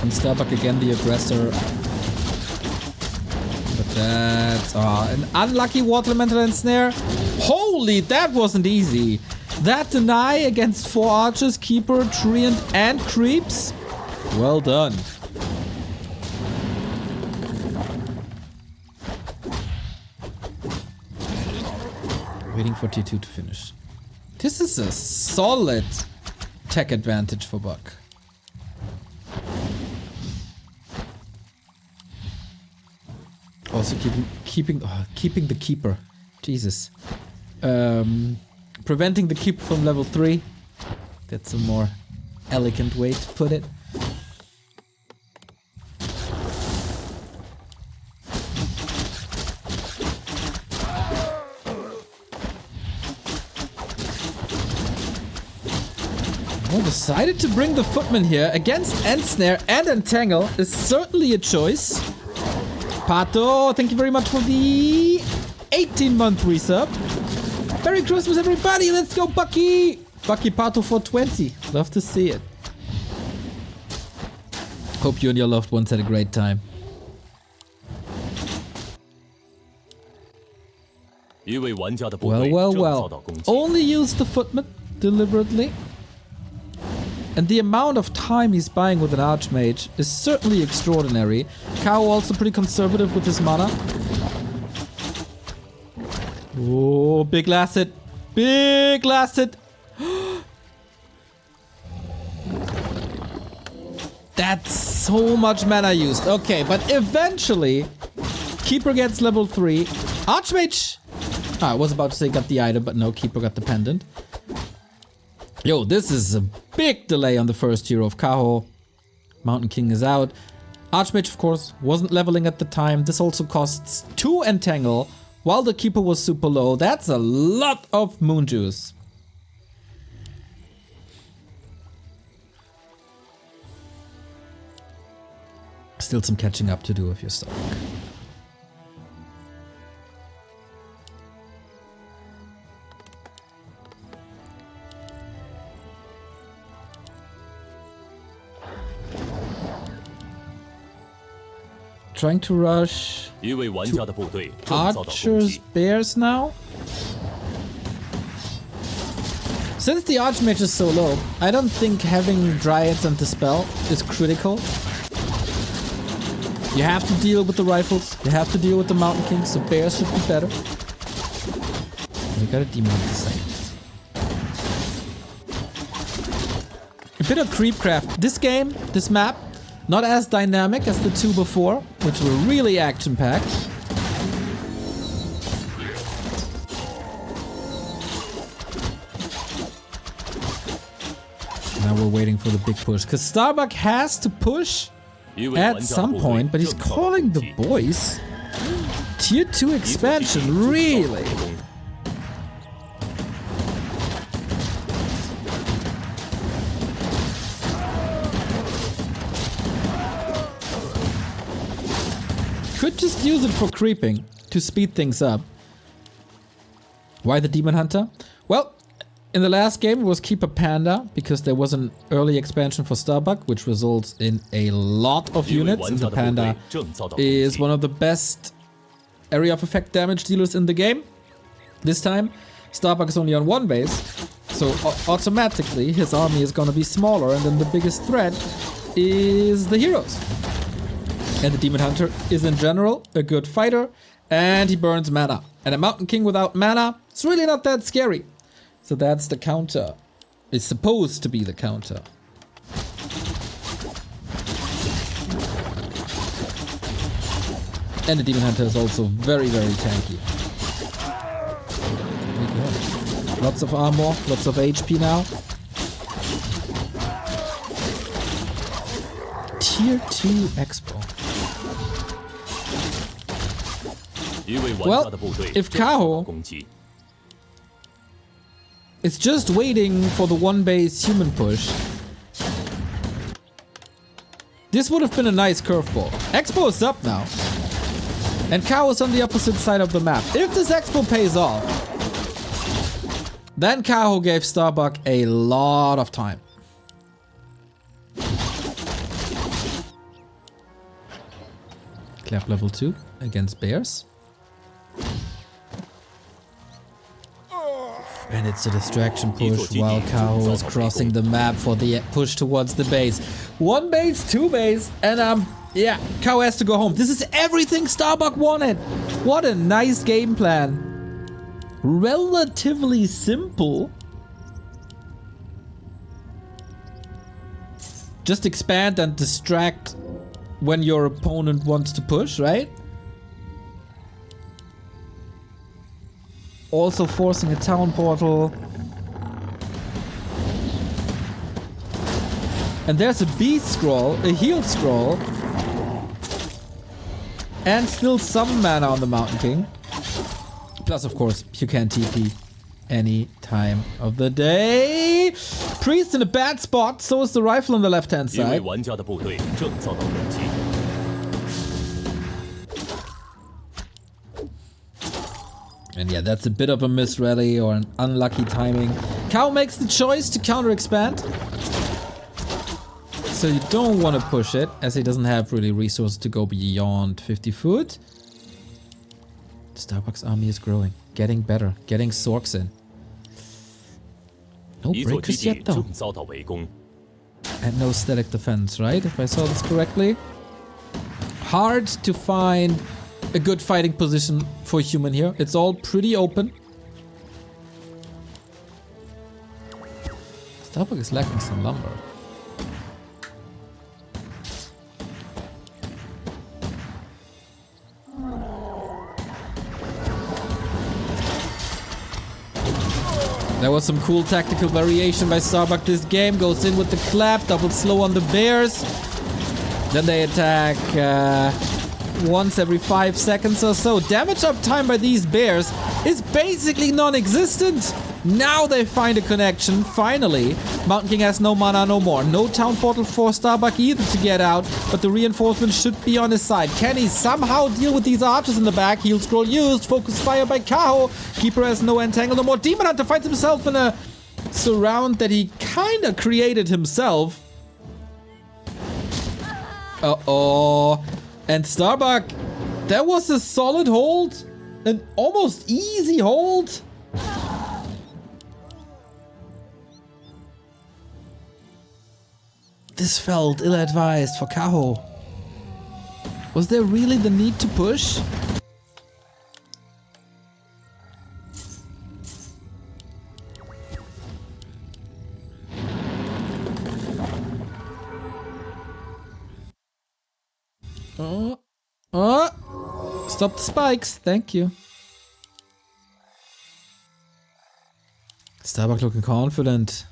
And Starbuck again the aggressor. But that's an unlucky water elemental and snare. Holy, that wasn't easy. That deny against 4 archers, keeper, treant, and creeps. Well done. Waiting for T2 to finish. This is a solid tech advantage for Buck. Also keeping the keeper. Jesus. Preventing the keeper from level 3. That's a more elegant way to put it. Well, decided to bring the Footman here against Ensnare and Entangle is certainly a choice. Pato, thank you very much for the 18-month resub. Merry Christmas, everybody. Let's go, Bucky. Bucky Pato for 20. Love to see it. Hope you and your loved ones had a great time. Well. Only use the Footman deliberately. And the amount of time he's buying with an Archmage is certainly extraordinary. Kaho also pretty conservative with his mana. Oh, big last hit. Big last hit. That's so much mana used. Okay, but eventually, Keeper gets level 3. Archmage... I was about to say got the item, but no, Keeper got the pendant. Yo, this is a big delay on the first hero of Kaho. Mountain King is out. Archmage, of course, wasn't leveling at the time. This also costs 2 Entangle, while the Keeper was super low. That's a lot of Moon Juice. Still some catching up to do if you're Starbuck. Trying to rush to Archers Bears now. Since the Archmage is so low, I don't think having Dryads and Dispel is critical. You have to deal with the Rifles, you have to deal with the Mountain King, so Bears should be better. We got a Demon at the second. A bit of Creepcraft. This game, this map, not as dynamic as the 2 before, which were really action-packed. Now we're waiting for the big push, because Starbuck has to push at some point, but he's calling the boys. Tier 2 expansion, really? Could just use it for creeping to speed things up. Why the Demon Hunter? Well, in the last game it was Keeper Panda because there was an early expansion for Starbuck, which results in a lot of units. And the Panda is one of the best area of effect damage dealers in the game. This time, Starbuck is only on 1 base, so automatically his army is gonna be smaller, and then the biggest threat is the heroes. And the Demon Hunter is in general a good fighter, and he burns mana. And a Mountain King without mana, it's really not that scary. So that's the counter. It's supposed to be the counter. And the Demon Hunter is also very, very tanky. Lots of armor, lots of HP now. Tier 2 Expo. Well, if Kaho is just waiting for the 1 base human push, this would have been a nice curveball. Expo is up now, and Kaho is on the opposite side of the map. If this Expo pays off, then Kaho gave Starbuck a lot of time. Clap level 2 against Bears. And it's a distraction push while Kaho is crossing the map for the push towards the base. 1 base, 2 base, and yeah, Kaho has to go home. This is everything Starbuck wanted. What a nice game plan. Relatively simple. Just expand and distract when your opponent wants to push, right? Also forcing a town portal. And there's a beast scroll, a heal scroll. And still some mana on the Mountain King. Plus, of course, you can TP any time of the day. Priest in a bad spot, so is the rifle on the left-hand 一位 side. 玩家的部队正遭到攻击。 And yeah, that's a bit of a misrally or an unlucky timing. Kaho makes the choice to counter-expand. So you don't want to push it, as he doesn't have really resources to go beyond 50 foot. Starbuck's army is growing, getting better, getting Sorks in. No 一座基 breakers 地 yet though. 正遭到围攻。 And no static defense, right? If I saw this correctly. Hard to find a good fighting position for human here. It's all pretty open. Starbuck is lacking some lumber. There was some cool tactical variation by Starbuck this game. Goes in with the clap, double slow on the bears. Then they attack once every 5 seconds or so. Damage up time by these bears is basically non-existent. Now they find a connection, finally. Mountain King has no mana no more. No town portal for Starbuck either to get out, but the reinforcement should be on his side. Can he somehow deal with these archers in the back? Heal scroll used, focus fire by Kaho. Keeper has no entangle no more. Demon Hunter finds himself in a surround that he kinda created himself. Uh-oh. And Starbuck, that was a solid hold. An almost easy hold. This felt ill-advised for Kaho. Was there really the need to push? Stop the spikes, thank you. Starbuck looking confident.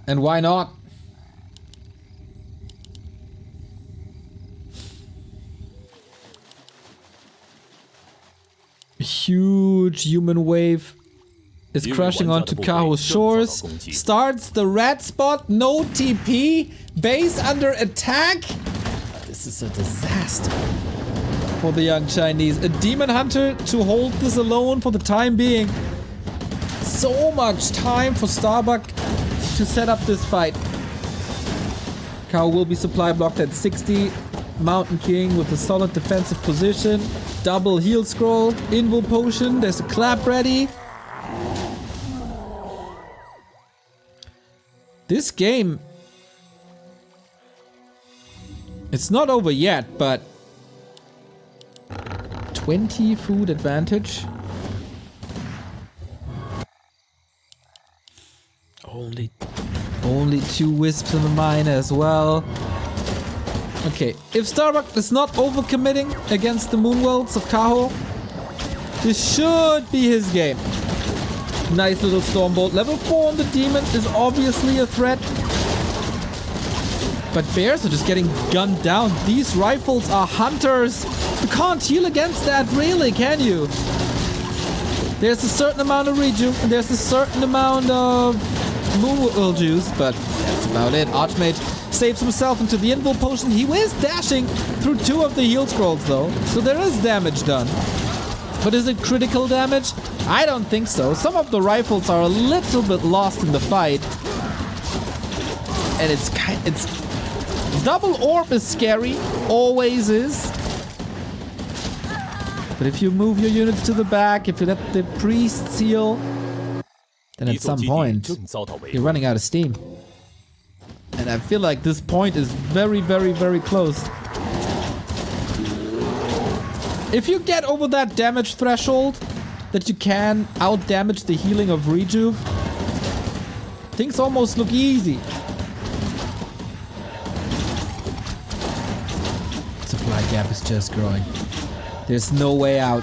And why not? A huge human wave is crushing onto Kaho's shores. Starts the red spot, no TP, base under attack. This is a disaster for the young Chinese. A demon hunter to hold this alone for the time being. So much time for Starbuck to set up this fight. Kaho will be supply blocked at 60. Mountain King with a solid defensive position. Double heal scroll. Invul potion. There's a clap ready. This game... It's not over yet, but... 20 food advantage. Only 2 wisps in the mine as well. Okay, if Starbuck is not overcommitting against the Moonwelts of Kaho, this should be his game. Nice little Stormbolt. Level 4 on the Demon is obviously a threat. But bears are just getting gunned down. These rifles are hunters. You can't heal against that, really, can you? There's a certain amount of reju, and there's a certain amount of Moonwell juice, but that's about it. Archmage saves himself into the Invul potion. He is dashing through 2 of the heal scrolls, though, so there is damage done. But is it critical damage? I don't think so. Some of the rifles are a little bit lost in the fight. And it's double orb is scary, always is. But if you move your units to the back, if you let the priests heal, then at some point you're running out of steam. And I feel like this point is very, very, very close. If you get over that damage threshold, that you can out-damage the healing of Rejuve, things almost look easy. Supply gap is just growing. There's no way out.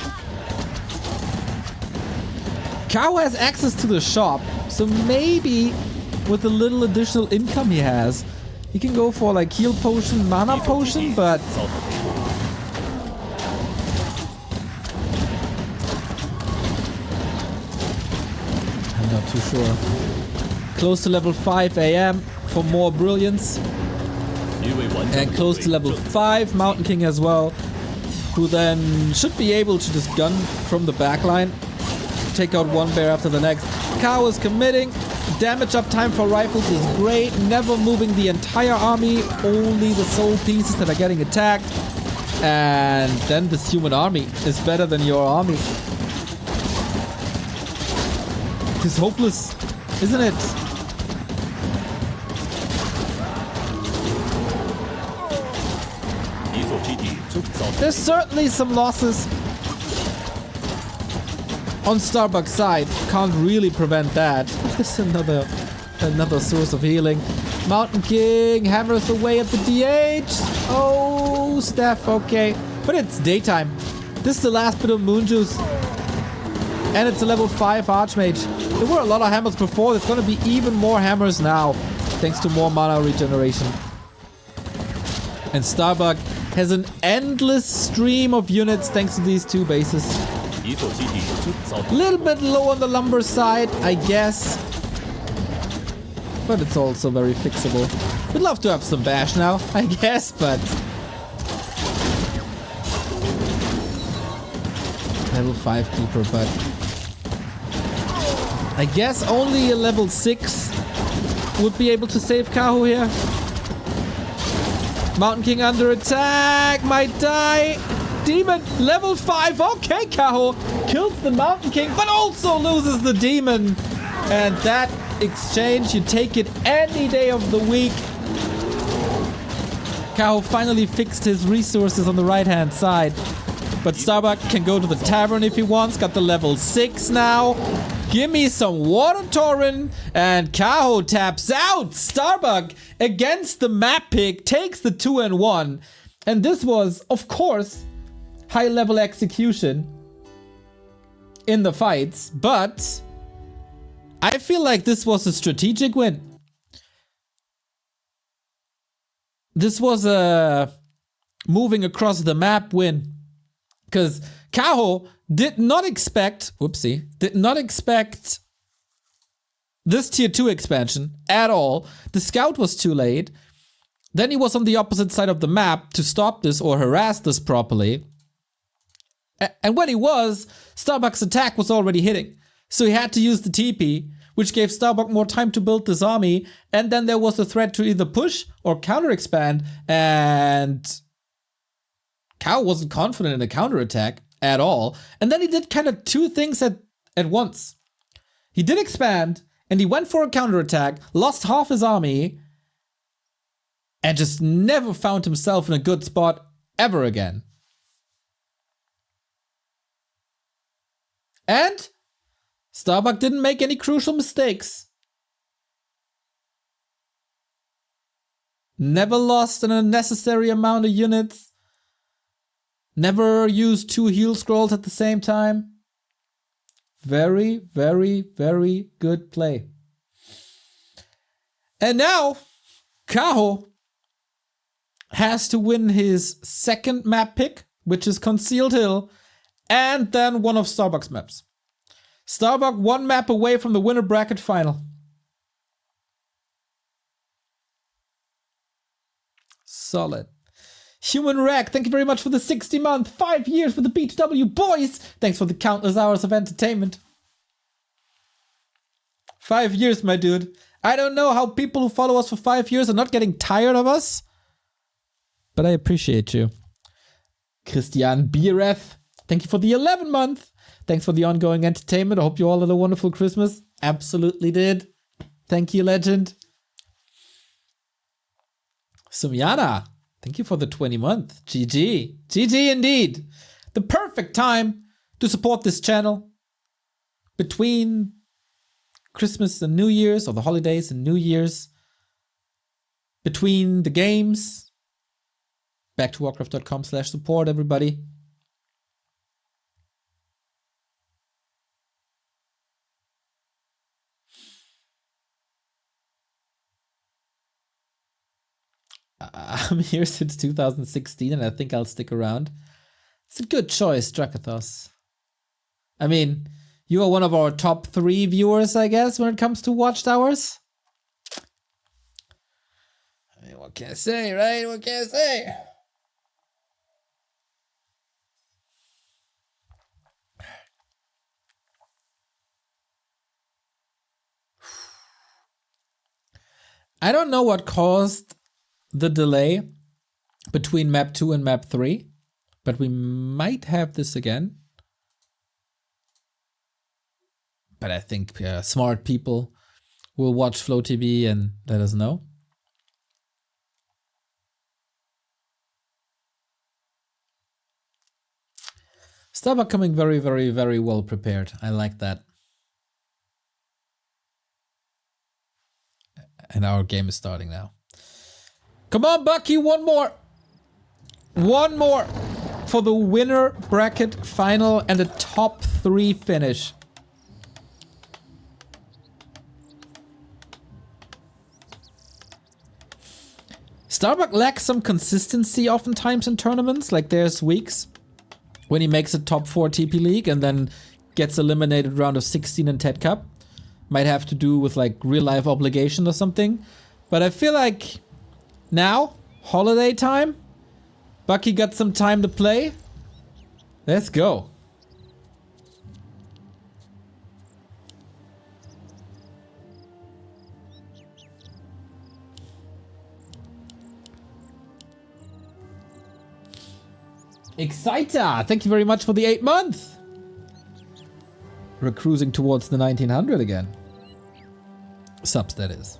Kaho has access to the shop, so maybe with the little additional income he has, he can go for like heal potion, mana potion, but... not too sure. Close to level 5 AM for more brilliance. And close to level 5 Mountain King as well, who then should be able to just gun from the backline, take out one bear after the next. Kaho is committing. Damage uptime for rifles is great, never moving the entire army, only the soul pieces that are getting attacked. And then this human army is better than your army. It's hopeless, isn't it? There's certainly some losses on Starbuck's side. Can't really prevent that. There's another source of healing. Mountain King hammers away at the DH. Oh, Steph, okay. But it's daytime. This is the last bit of moon juice. And it's a level 5 Archmage. There were a lot of hammers before. There's going to be even more hammers now, thanks to more mana regeneration. And Starbuck has an endless stream of units thanks to these two bases. A little bit low on the lumber side, I guess. But it's also very fixable. We'd love to have some bash now, I guess, but... Level 5 keeper, but... I guess only a level 6 would be able to save Kaho here. Mountain King under attack, might die. Demon, level 5, okay, Kaho kills the Mountain King, but also loses the demon. And that exchange, you take it any day of the week. Kaho finally fixed his resources on the right-hand side. But Starbuck can go to the tavern if he wants, got the level 6 now. Give me some Water Tauren, and Kaho taps out. Starbuck against the map pick takes the 2-1. And this was, of course, high-level execution in the fights, but I feel like this was a strategic win. This was a moving across the map win, because Kaho did not expect this tier 2 expansion at all. The scout was too late. Then he was on the opposite side of the map to stop this or harass this properly. And when he was, Starbuck's attack was already hitting. So he had to use the TP, which gave Starbuck more time to build this army. And then there was the threat to either push or counter expand. And Kaho wasn't confident in a counterattack at all. And then he did kind of two things at once. He did expand, and he went for a counterattack, lost half his army, and just never found himself in a good spot ever again. And Starbuck didn't make any crucial mistakes. Never lost an unnecessary amount of units. Never used 2 heal scrolls at the same time. Very, very, very good play. And now, Kaho has to win his second map pick, which is Concealed Hill, and then one of Starbuck's maps. Starbuck 1 map away from the winner bracket final. Solid. Human Wreck, thank you very much for the 60 month, 5 years with the B2W boys. Thanks for the countless hours of entertainment. 5 years, my dude. I don't know how people who follow us for 5 years are not getting tired of us, but I appreciate you. Christian Biereth, thank you for the 11 month. Thanks for the ongoing entertainment. I hope you all had a wonderful Christmas. Absolutely did. Thank you, legend. Sumyana, thank you for the 20 month. GG. GG indeed. The perfect time to support this channel between Christmas and New Year's, or the holidays and New Year's, between the games. Back to warcraft.com/support, everybody. I'm here since 2016 and I think I'll stick around. It's a good choice, Drakathos. I mean, You are one of our top 3 viewers, I guess, when it comes to watchtowers. I mean, what can I say, right? What can I say? I don't know what caused the delay between map 2 and map 3, but we might have this again. But I think smart people will watch Flow TV and let us know. Starbuck coming very, very, very well prepared. I like that. And our game is starting now. Come on, Bucky, one more. One more for the winner bracket final and a top 3 finish. Starbuck lacks some consistency oftentimes in tournaments. Like there's weeks when he makes a top 4 TP League and then gets eliminated round of 16 in TED Cup. Might have to do with like real life obligation or something. But I feel like now, holiday time, Bucky got some time to play. Let's go. Exciter! Thank you very much for the 8 months. We're cruising towards the 1900 again. Subs, that is.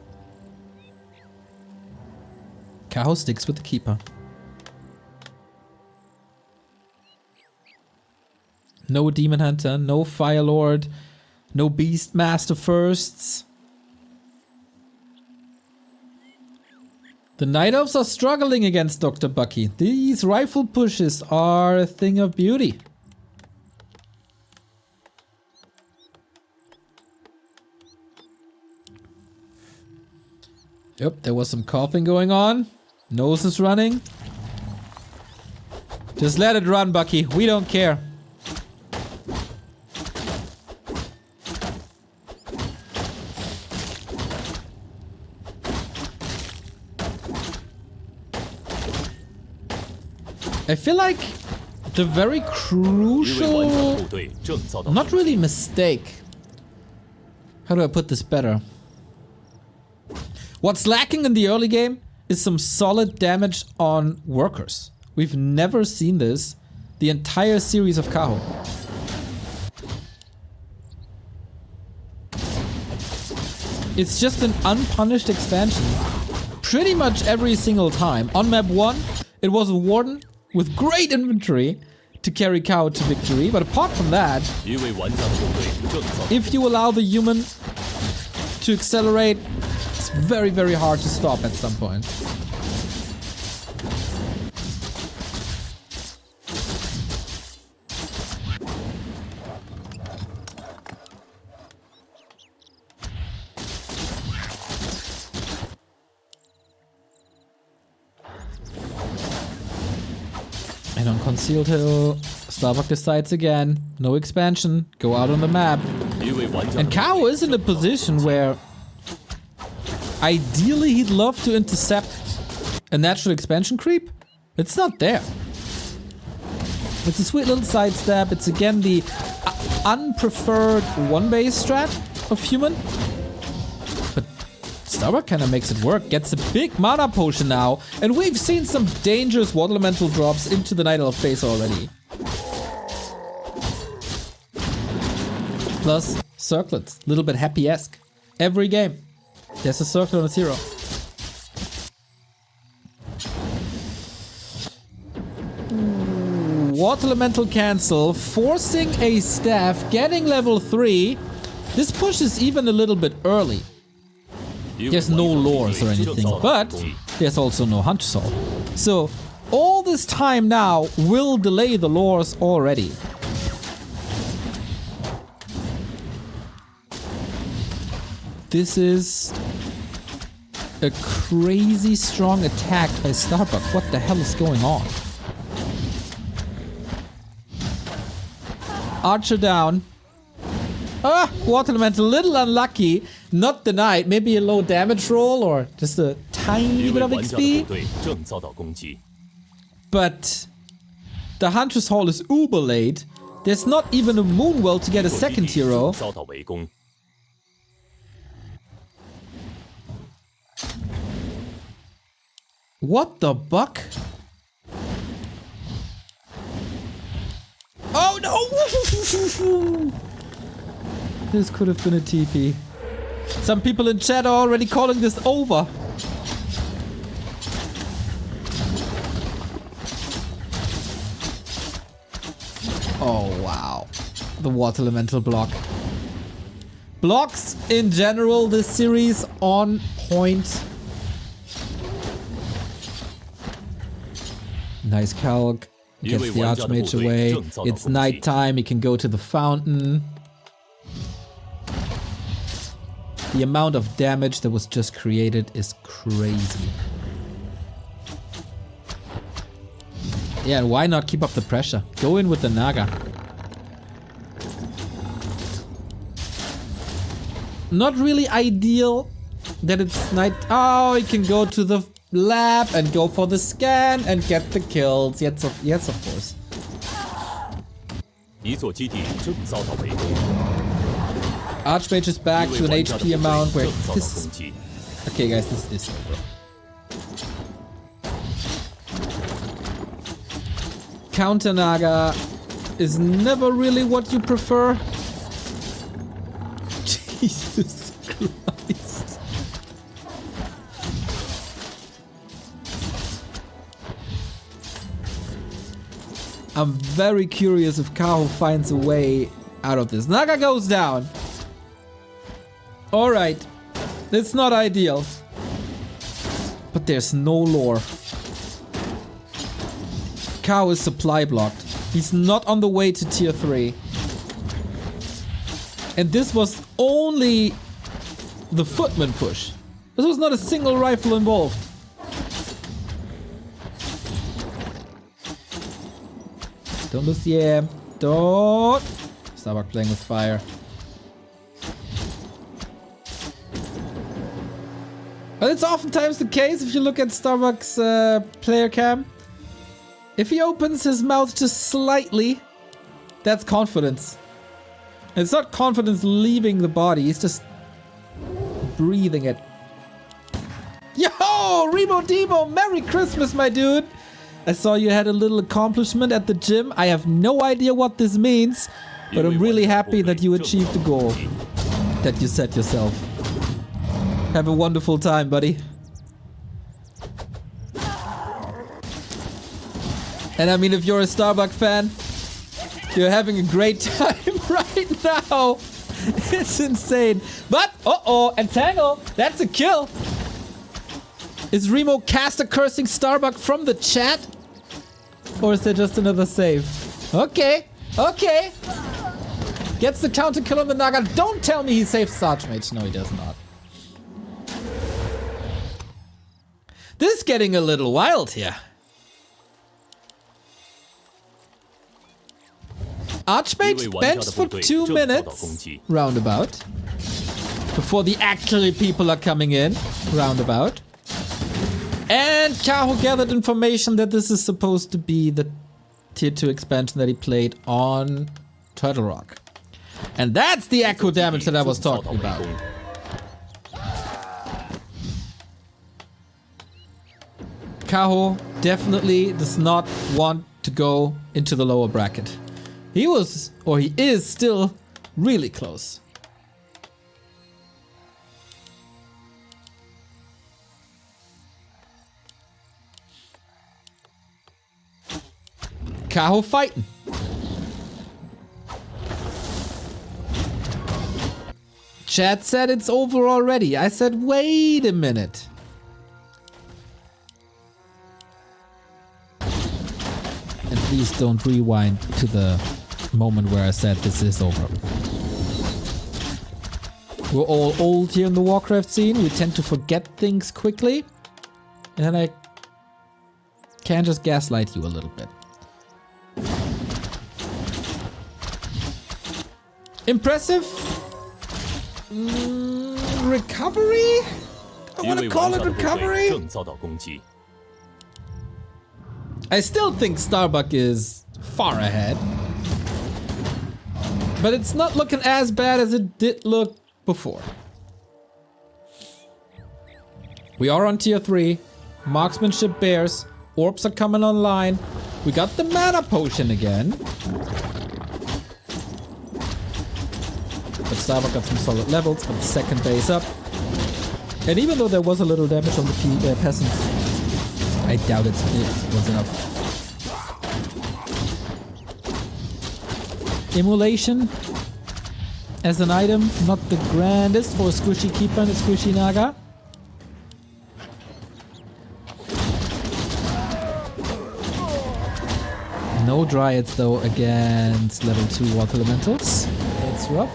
Kaho sticks with the keeper. No Demon Hunter, no Fire Lord, no Beast Master firsts. The Night Elves are struggling against Dr. Bucky. These rifle pushes are a thing of beauty. Yep, there was some coughing going on. Nose is running. Just let it run, Bucky. We don't care. I feel like the very crucial, not really mistake. How do I put this better? What's lacking in the early game is some solid damage on workers. We've never seen this the entire series of Kaho. It's just an unpunished expansion. Pretty much every single time. On map 1, it was a Warden with great inventory to carry Kaho to victory. But apart from that, if you allow the human to accelerate, it's very, very hard to stop at some point. And on Concealed Hill, Starbuck decides again, no expansion, go out on the map. And Kaho is in a position where ideally he'd love to intercept a natural expansion creep. It's not there. It's a sweet little sidestep. It's again the unpreferred one-base strat of human. But Starbuck kind of makes it work. Gets a big mana potion now. And we've seen some dangerous water elemental drops into the Night Elf base already. Plus circlets. A little bit happy-esque. Every game. There's a circle on a 0. Water Elemental cancel, forcing a staff, getting level 3. This push is even a little bit early. There's no lores or anything, but there's also no Hunter Soul. So all this time now will delay the lores already. This is a crazy strong attack by Starbuck. What the hell is going on? Archer down. Ah, Water Elemental, a little unlucky. Not denied. Maybe a low damage roll or just a tiny bit of XP. But the Hunter's Hall is uber late. There's not even a Moonwell to get a second hero. What the buck? Oh no! This could have been a TP. Some people in chat are already calling this over. Oh wow. The Water Elemental block. Blocks in general this series on point. Nice calc. Gets the Archmage away. It's nighttime. He can go to the fountain. The amount of damage that was just created is crazy. Yeah, and why not keep up the pressure? Go in with the Naga. Not really ideal that it's night. Oh, he can go to the lab and go for the scan and get the kills. Yes, of course. Archmage is back to an HP amount where this... Okay guys, this is over. Counter Naga is never really what you prefer. Jesus Christ. I'm very curious if Kaho finds a way out of this. Naga goes down. Alright. It's not ideal. But there's no lore. Kaho is supply blocked. He's not on the way to tier 3. And this was only the footman push. This was not a single rifle involved. Don't lose the air. Don't. Starbuck playing with fire. But it's oftentimes the case if you look at Starbuck's player cam. If he opens his mouth just slightly, that's confidence. It's not confidence leaving the body, he's just breathing it. Yo, Remo Demo, Merry Christmas, my dude! I saw you had a little accomplishment at the gym. I have no idea what this means, but I'm really happy that you achieved the goal that you set yourself. Have a wonderful time, buddy. And I mean, if you're a Starbuck fan, you're having a great time right now. It's insane. But, uh-oh, Entangle, that's a kill. Is Remo caster cursing Starbuck from the chat? Or is there just another save? Okay, okay. Gets the counter kill on the Naga. Don't tell me he saves Archmage. No, he does not. This is getting a little wild here. Archmage benched for 2 minutes, roundabout. Before the actual people are coming in, roundabout. And Kaho gathered information that this is supposed to be the tier 2 expansion that he played on Turtle Rock. And that's the echo damage that I was talking about. Kaho definitely does not want to go into the lower bracket. He was, or he is still really close. Kaho fighting. Chat said it's over already. I said, wait a minute. And please don't rewind to the moment where I said this is over. We're all old here in the Warcraft scene. We tend to forget things quickly. And I can just gaslight you a little bit. Impressive. Recovery? I 一 want 位 to call 玩 it 家的部队 recovery. 正遭到攻击。 I still think Starbuck is far ahead. But it's not looking as bad as it did look before. We are on tier 3. Marksmanship bears. Orbs are coming online. We got the mana potion again. But Starbuck got some solid levels on the second base up. And even though there was a little damage on the peasants, I doubt it was enough. Immolation as an item, not the grandest for a squishy keeper and a squishy naga. No dryads though against level 2 water elementals. That's rough.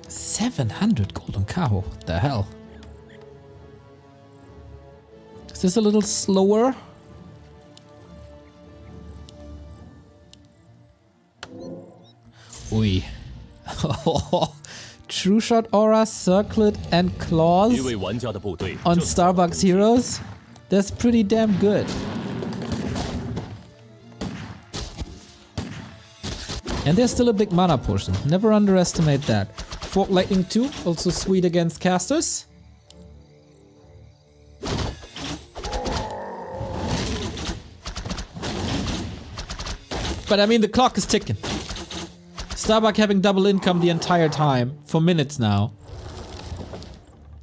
$700 gold on Kaho. What the hell? Is this a little slower? Ui. True Shot Aura, Circlet, and Claws 一位玩家的部队 on 正遭到 Starbucks heroes? That's pretty damn good. And there's still a big mana portion. Never underestimate that. Fork Lightning 2, also sweet against casters. But I mean, the clock is ticking. Starbuck having double income the entire time, for minutes now,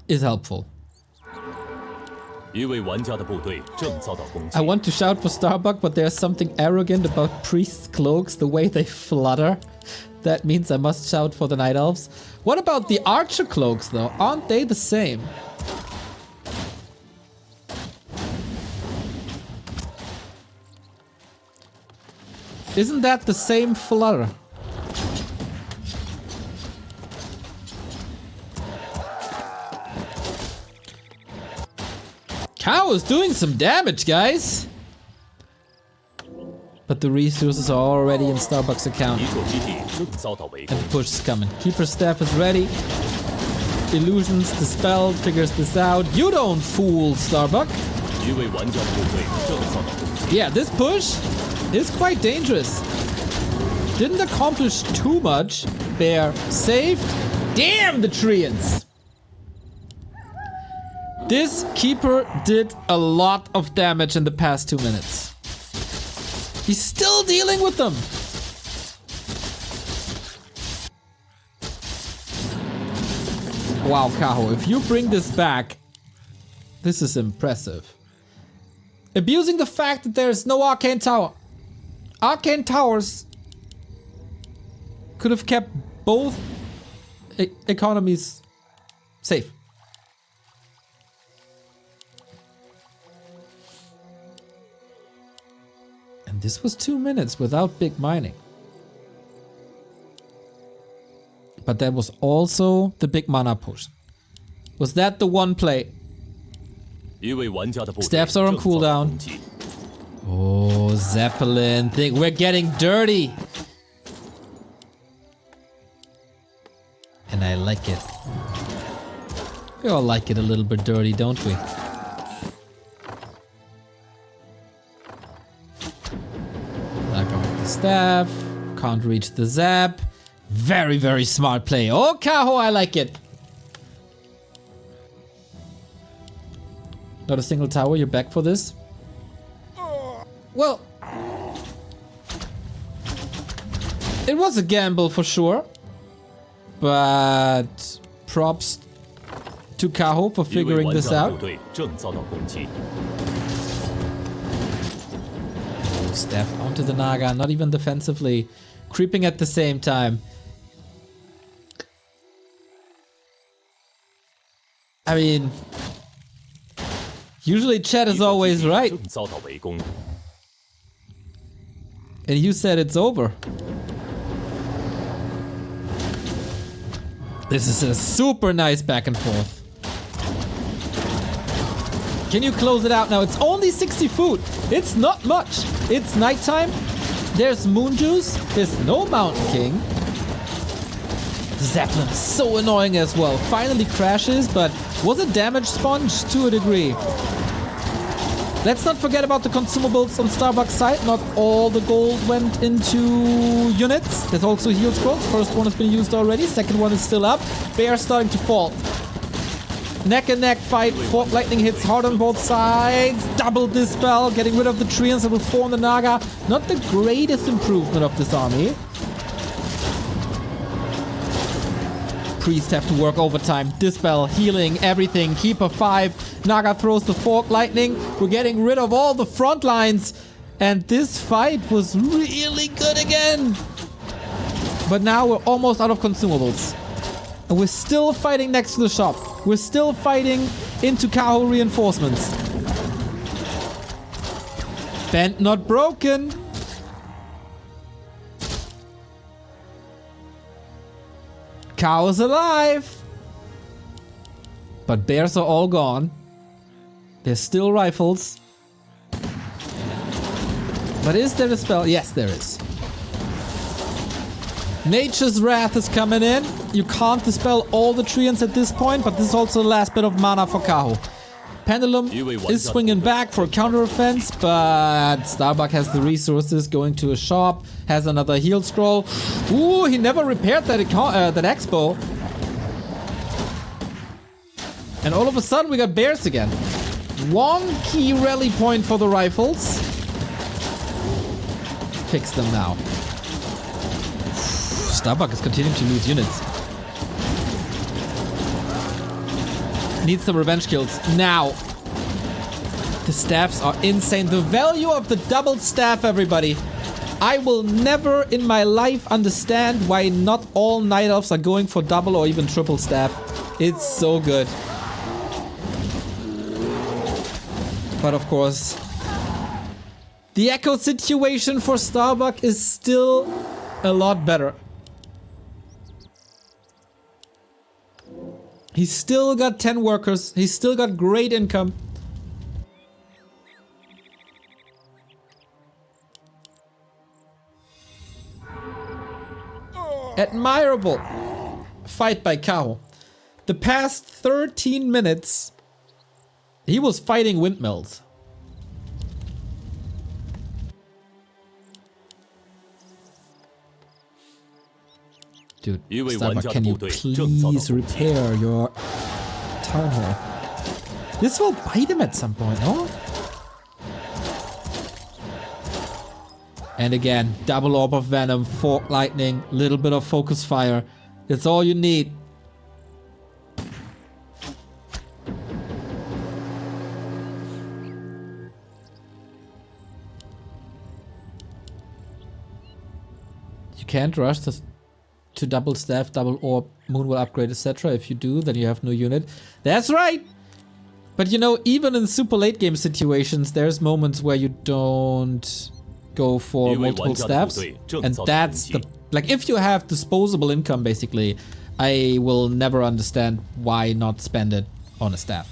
is helpful. 一位玩家的部队正遭到攻击 I。want to shout for Starbuck, but there's something arrogant about priests' cloaks, the way they flutter. That means I must shout for the Night Elves. What about the Archer cloaks, though? Aren't they the same? Isn't that the same flutter? Kaho is doing some damage, guys! But the resources are already in Starbuck's account. 一座基地正遭到围攻 And the push is coming. Keeper staff is ready. Illusions dispelled, figures this out. You don't fool, Starbuck! 一位玩家的部队正遭到攻击。 Yeah, this push is quite dangerous. Didn't accomplish too much. Bear saved. Damn the Treants! This Keeper did a lot of damage in the past 2 minutes. He's still dealing with them. Wow, Kaho, if you bring this back, this is impressive. Abusing the fact that there's no Arcane Tower. Arcane Towers could have kept both economies safe. And this was 2 minutes without big mining. But that was also the big mana potion. Was that the one play? 一位玩家的部队 Staffs are on 正遭到 cooldown. 攻击。 Oh, Zeppelin thing. We're getting dirty. And I like it. We all like it a little bit dirty, don't we? Knock out the staff. Can't reach the zap. Very, very smart play. Oh, Kaho, I like it. Not a single tower. You're back for this? Well, it was a gamble for sure. But props to Kaho for 一位 figuring 玩 this 家的部 out. 队正遭到攻击。 Staff onto the Naga, not even defensively. Creeping at the same time. I mean, usually chat 一 is 座基 always 地 right. 正遭到围攻。 And you said it's over. This is a super nice back and forth. Can you close it out now? It's only 60 food. It's not much. It's nighttime. There's Moon Juice. There's no Mountain King. The Zeppelin is so annoying as well. Finally crashes, but was a damage sponge to a degree. Let's not forget about the consumables on Starbuck's side. Not all the gold went into units. There's also heal scrolls. First one has been used already. Second one is still up. Bear starting to fall. Neck and neck fight. Fork lightning hits hard on both sides. Double dispel. Getting rid of the treants that will form the Naga. Not the greatest improvement of this army. Priest have to work overtime. Dispel, healing, everything. Keeper 5. Naga throws the fork lightning. We're getting rid of all the front lines. And this fight was really good again. But now we're almost out of consumables. And we're still fighting next to the shop. We're still fighting into Kaho reinforcements. Bent, not broken. Kaho's alive. But bears are all gone. There's still rifles. But is there a spell? Yes, there is. Nature's Wrath is coming in. You can't dispel all the treants at this point, but this is also the last bit of mana for Kaho. Pendulum is swinging back for a counter offense, but Starbuck has the resources, going to a shop, has another heal scroll. Ooh, he never repaired that expo. And all of a sudden we got bears again. One key rally point for the rifles. Fix them now. Starbuck is continuing to lose units. Needs some revenge kills now. The staffs are insane. The value of the double staff, everybody. I will never in my life understand why not all Night Elves are going for double or even triple staff. It's so good. But of course, the echo situation for Starbuck is still a lot better. He's still got 10 workers. He's still got great income. Admirable fight by Kaho. The past 13 minutes, he was fighting windmills. Dude, Starbuck, can you please repair your town hall? This will bite him at some point, no? And again, double orb of venom, fork lightning, little bit of focus fire. That's all you need. You can't rush this to double staff, double orb, moon will upgrade, etc. If you do, then you have no unit. That's right! But you know, even in super late game situations, there's moments where you don't go for multiple staffs. And that's the... Like, if you have disposable income, basically, I will never understand why not spend it on a staff.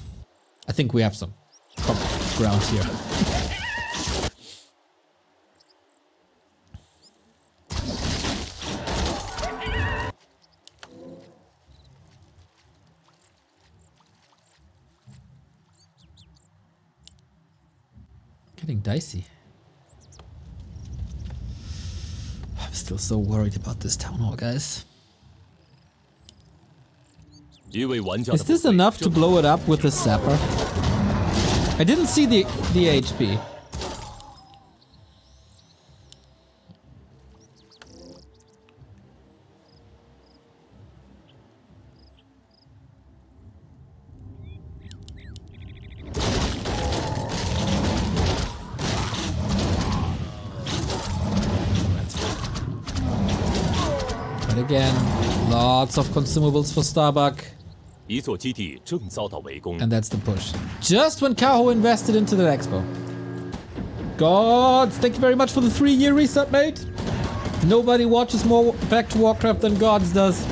I think we have some common ground here. Getting dicey. I'm still so worried about this town hall, guys. Is this enough to blow it up with a sapper? I didn't see the HP. Again, lots of consumables for Starbuck. And that's the push. Just when Kaho invested into that expo. Gods, thank you very much for the 3-year resub, mate. Nobody watches more Back to Warcraft than Gods does.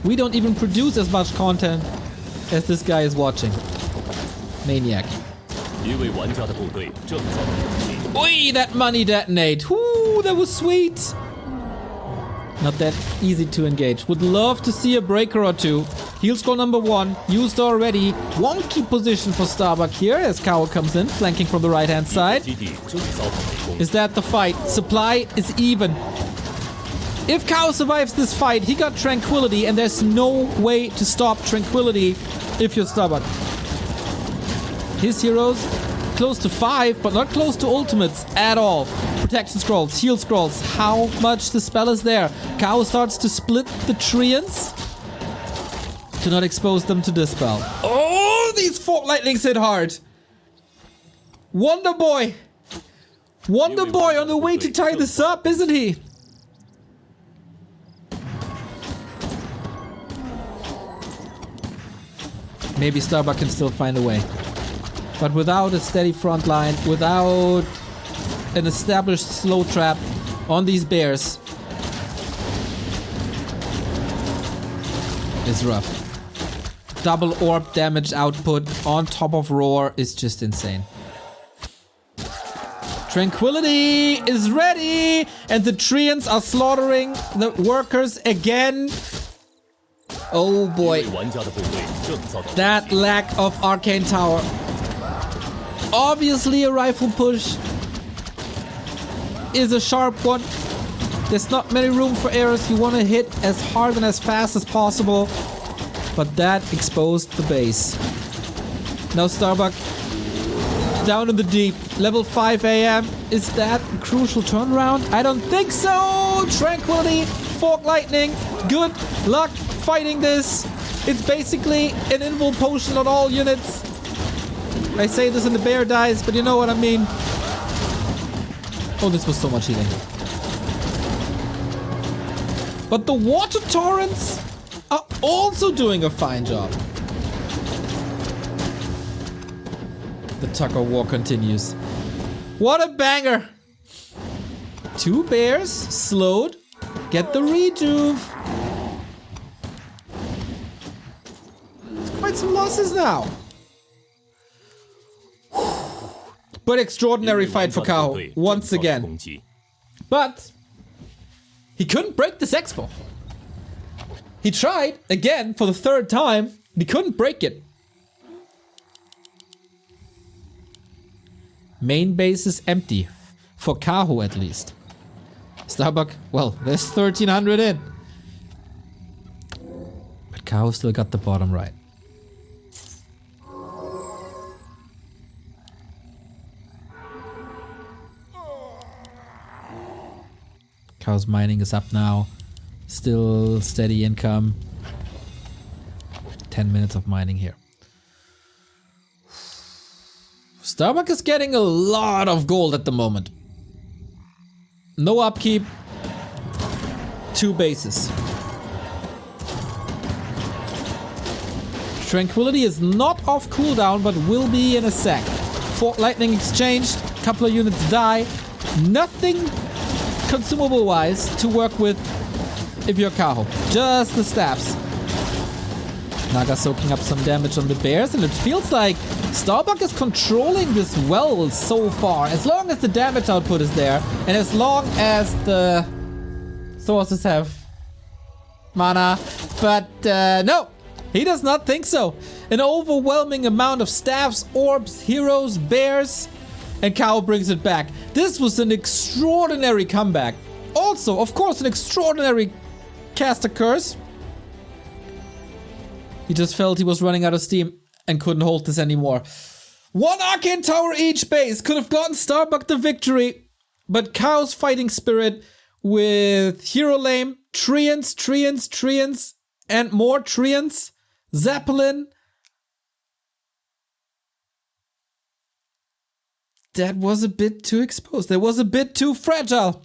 We don't even produce as much content as this guy is watching. Maniac. 一位玩家的部队正遭到攻击。 Oi, that money detonate. Whoo, that was sweet. Not that easy to engage. Would love to see a breaker or two. Heal scroll number 1, used already. Wonky position for Starbuck here as Kaho comes in, flanking from the right-hand side. 基地正遭到围攻。 Is that the fight? Supply is even. If Kaho survives this fight, he got Tranquility, and there's no way to stop Tranquility if you're Starbuck. His heroes close to 5, but not close to ultimates at all. Protection scrolls, heal scrolls. How much the spell is there? Kaho starts to split the treants to not expose them to dispel. Oh, these fork lightnings hit hard. Wonder Boy. Wonder Boy on the way to tie this up, isn't he? Maybe Starbuck can still find a way. But without a steady front line, without an established slow trap on these bears, it's rough. Double orb damage output on top of roar is just insane. Tranquility is ready, and the treants are slaughtering the workers again. Oh boy. 玩家的部队正遭到攻击。 That lack of arcane tower. Obviously a rifle push is a sharp one. There's not many room for errors. You want to hit as hard and as fast as possible. But that exposed the base. Now Starbuck down in the deep. Level 5 AM. Is that a crucial turnaround? I don't think so. Tranquility. Fork lightning. Good luck fighting this. It's basically an invul potion on all units. I say this and the bear dies, but you know what I mean. Oh, this was so much healing. But the water torrents are also doing a fine job. The Tucker war continues. What a banger! 2 bears, slowed, get the rejuve. It's quite some losses now. But extraordinary fight for Kaho, once again. But he couldn't break this expo. He tried again for the 3rd time, but he couldn't break it. Main base is empty, for Kaho at least. Starbuck, well, there's 1300 in. But Kaho still got the bottom right. Kaho's mining is up now. Still steady income. 10 minutes of mining here. Starbuck is getting a lot of gold at the moment. No upkeep. 2 bases. Tranquility is not off cooldown, but will be in a sec. Fork lightning exchanged. Couple of units die. Nothing consumable wise to work with if you're Kaho. Just the staffs. Naga soaking up some damage on the bears, and it feels like Starbuck is controlling this well so far. As long as the damage output is there, and as long as the sources have mana. But no, he does not think so. An overwhelming amount of staffs, orbs, heroes, bears, and Kaho brings it back. This was an extraordinary comeback. Also, of course, an extraordinary caster curse. He just felt he was running out of steam and couldn't hold this anymore. 1 arcane tower each base could have gotten Starbuck the victory, but Kaho's fighting spirit with Hero Lame, Treants, and more Treants, Zeppelin. That was a bit too exposed. That was a bit too fragile.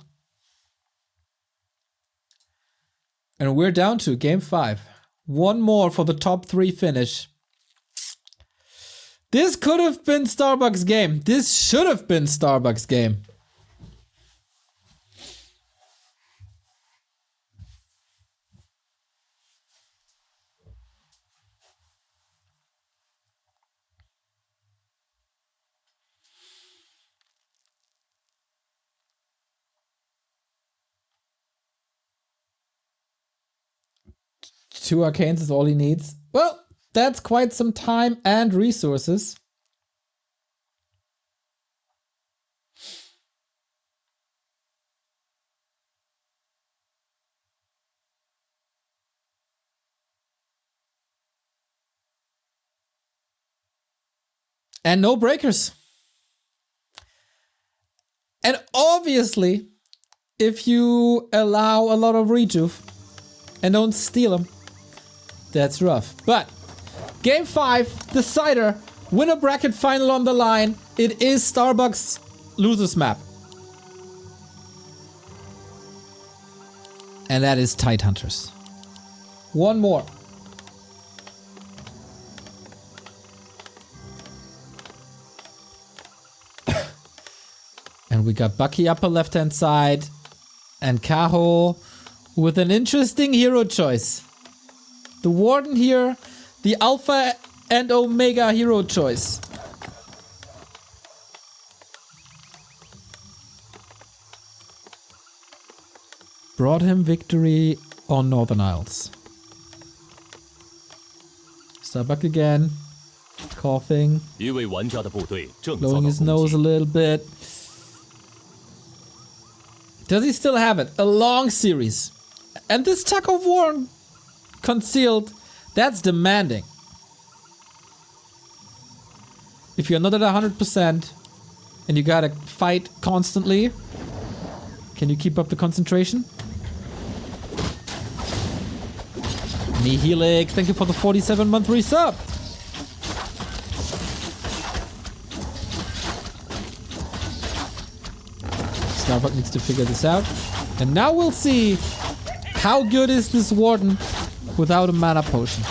And we're down to game 5. 1 more for the top 3 finish. This could have been Starbuck's game. This should have been Starbuck's game. 2 arcanes is all he needs. Well, that's quite some time and resources. And no breakers. And obviously, if you allow a lot of rejuve and don't steal them, that's rough. But game 5, decider, winner bracket final on the line. It is Starbuck's losers map. And that is Tidehunters. One more. And we got Bucky upper left-hand side. And Kaho with an interesting hero choice. The Warden here, the Alpha and Omega hero choice. Brought him victory on Northern Isles. Starbuck again. Coughing. Blowing his nose a little bit. Does he still have it? A long series. And this Tug of War concealed, that's demanding. If you're not at 100% and you gotta fight constantly, can you keep up the concentration? Nihilic, thank you for the 47-month resub. Starbuck needs to figure this out. And now we'll see how good is this Warden without a mana potion.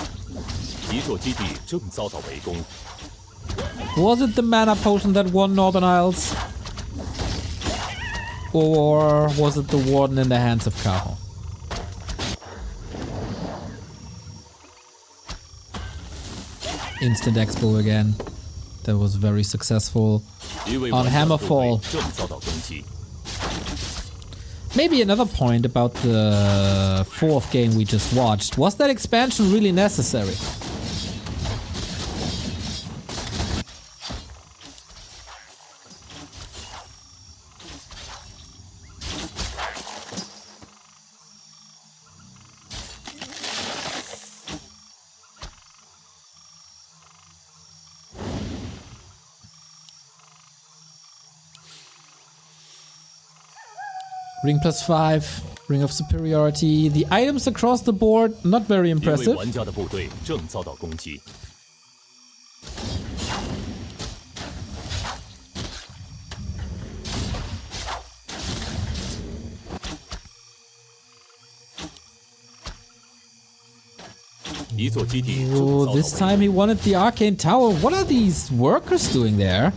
Was it the mana potion that won Northern Isles? Or was it the Warden in the hands of Kaho? Instant Expo again. That was very successful. On Hammerfall. Maybe another point about the 4th game we just watched. Was that expansion really necessary? Ring +5, Ring of Superiority. The items across the board, not very impressive. Oh, this time he wanted the Arcane Tower. What are these workers doing there?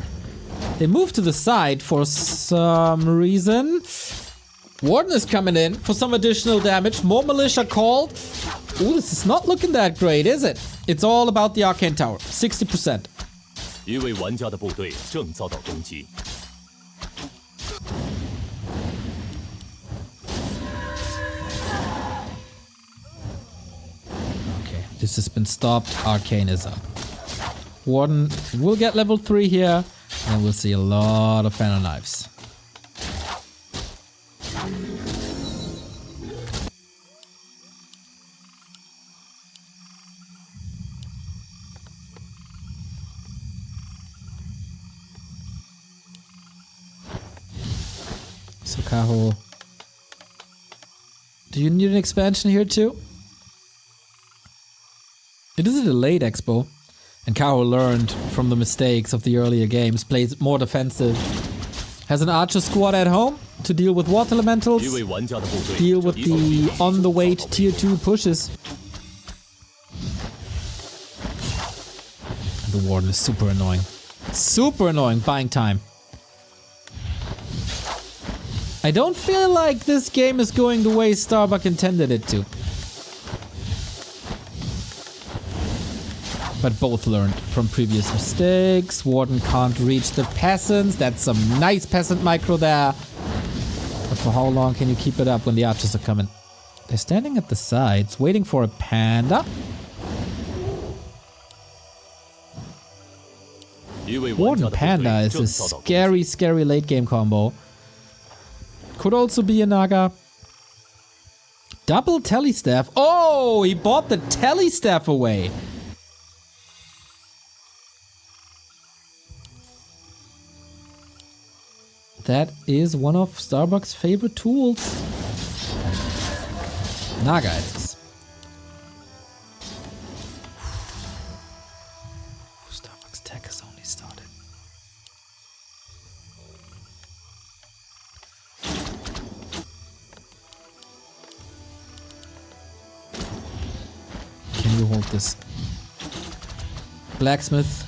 They moved to the side for some reason. Warden is coming in for some additional damage. More militia called. Ooh, this is not looking that great, is it? It's all about the Arcane Tower. 60%. Okay, this has been stopped. Arcane is up. Warden will get level 3 here. And we'll see a lot of Banner Knives. So Kaho, do you need an expansion here too? It is a delayed expo, and Kaho learned from the mistakes of the earlier games, plays more defensive, has an archer squad at home to deal with water elementals, deal with the on the way to tier 2 pushes. And the Warden is super annoying. Super annoying, buying time. I don't feel like this game is going the way Starbuck intended it to. But both learned from previous mistakes. Warden can't reach the peasants. That's some nice peasant micro there. But for how long can you keep it up when the archers are coming? They're standing at the sides, waiting for a panda. Warden Panda is a scary, scary late game combo. Could also be a Naga. Double telestaff. Oh, he bought the telestaff away. That is one of Starbuck's favorite tools. Naga it is. Starbuck's tech has only started. Can you hold this? Blacksmith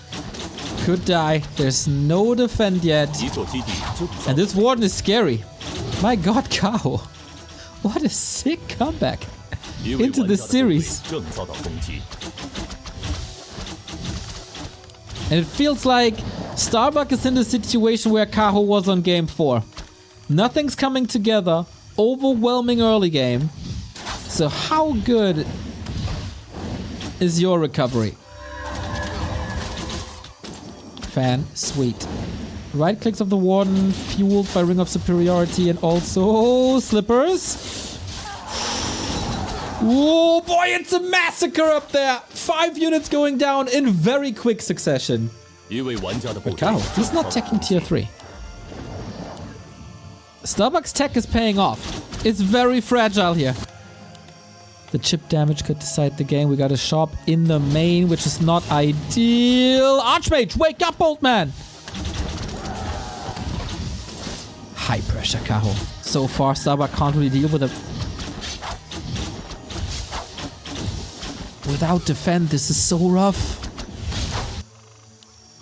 could die. There's no defend yet. And this warden is scary. My god, Kaho. What a sick comeback into this series. And it feels like Starbuck is in the situation where Kaho was on game 4. Nothing's coming together. Overwhelming early game. So how good is your recovery? Fan, sweet. Right clicks of the Warden, fueled by Ring of Superiority and also slippers. Oh boy, it's a massacre up there! 5 units going down in very quick succession. But Kaho, he's not teching tier 3. Starbuck's tech is paying off. It's very fragile here. The chip damage could decide the game. We got a shop in the main, which is not ideal. Archmage, wake up, old man! High pressure, Kaho. So far, Starbuck can't really deal with it. Without defend, this is so rough.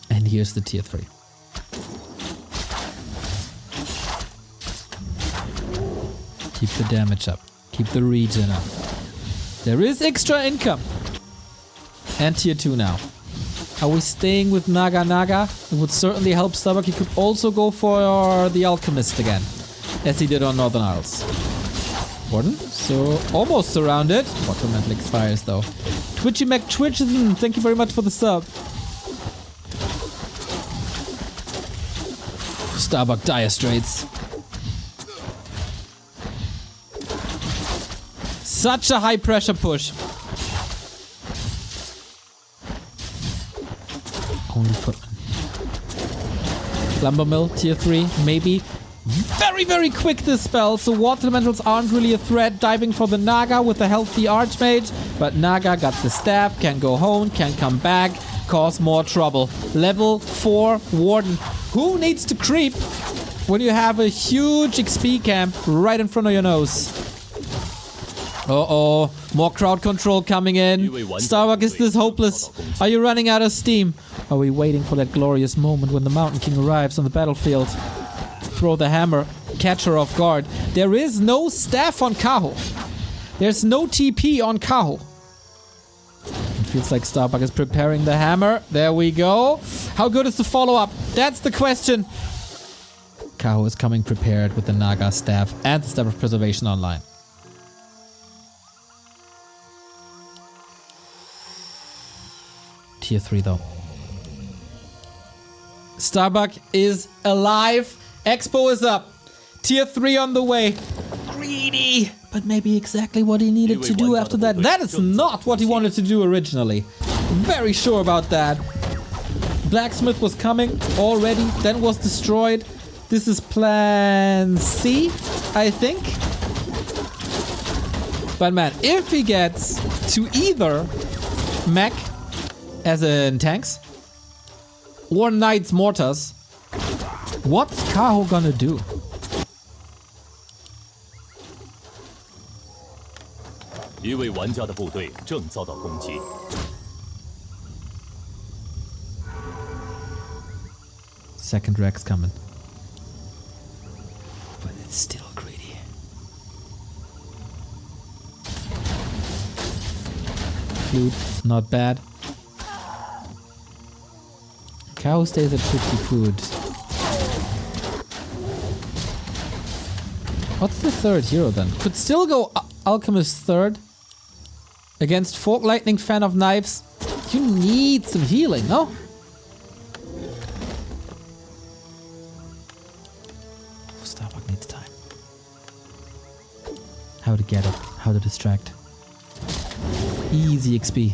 And here's the tier 3. Keep the damage up. Keep the regen up. There is extra income. And tier 2 now. Are we staying with Naga Naga? It would certainly help Starbuck. He could also go for the Alchemist again, as he did on Northern Isles. Warden, so almost surrounded. Watermantle expires though. Twitchy McTwitchism, thank you very much for the sub. Starbuck dire straits. Such a high pressure push. Only footman. Lumber mill, tier 3, maybe. Very, very quick this spell, so water elementals aren't really a threat. Diving for the Naga with a healthy Archmage. But Naga got the staff, can go home, can come back, cause more trouble. Level 4 Warden. Who needs to creep when you have a huge XP camp right in front of your nose? Uh-oh, more crowd control coming in. Starbuck, is this hopeless? Are you running out of steam? Are we waiting for that glorious moment when the Mountain King arrives on the battlefield? Throw the hammer, catch her off guard. There is no staff on Kaho. There's no TP on Kaho. It feels like Starbuck is preparing the hammer. There we go. How good is the follow-up? That's the question. Kaho is coming prepared with the Naga staff and the Staff of Preservation online. Tier 3 though. Starbuck is alive. Expo is up. Tier 3 on the way. Greedy. But maybe exactly what he needed to do after that. That is not what he wanted to do originally. Very sure about that. Blacksmith was coming already, then was destroyed. This is plan C, I think. But man, if he gets to either mech, as in tanks, or Knights Mortars, what's Kaho gonna do? Second Rex coming. But it's still greedy. Flute, not bad. Kaho stays at 50 food. What's the third hero then? Could still go Alchemist third. Against Fork Lightning, Fan of Knives. You need some healing, no? Starbuck needs time. How to get it, how to distract. Easy XP.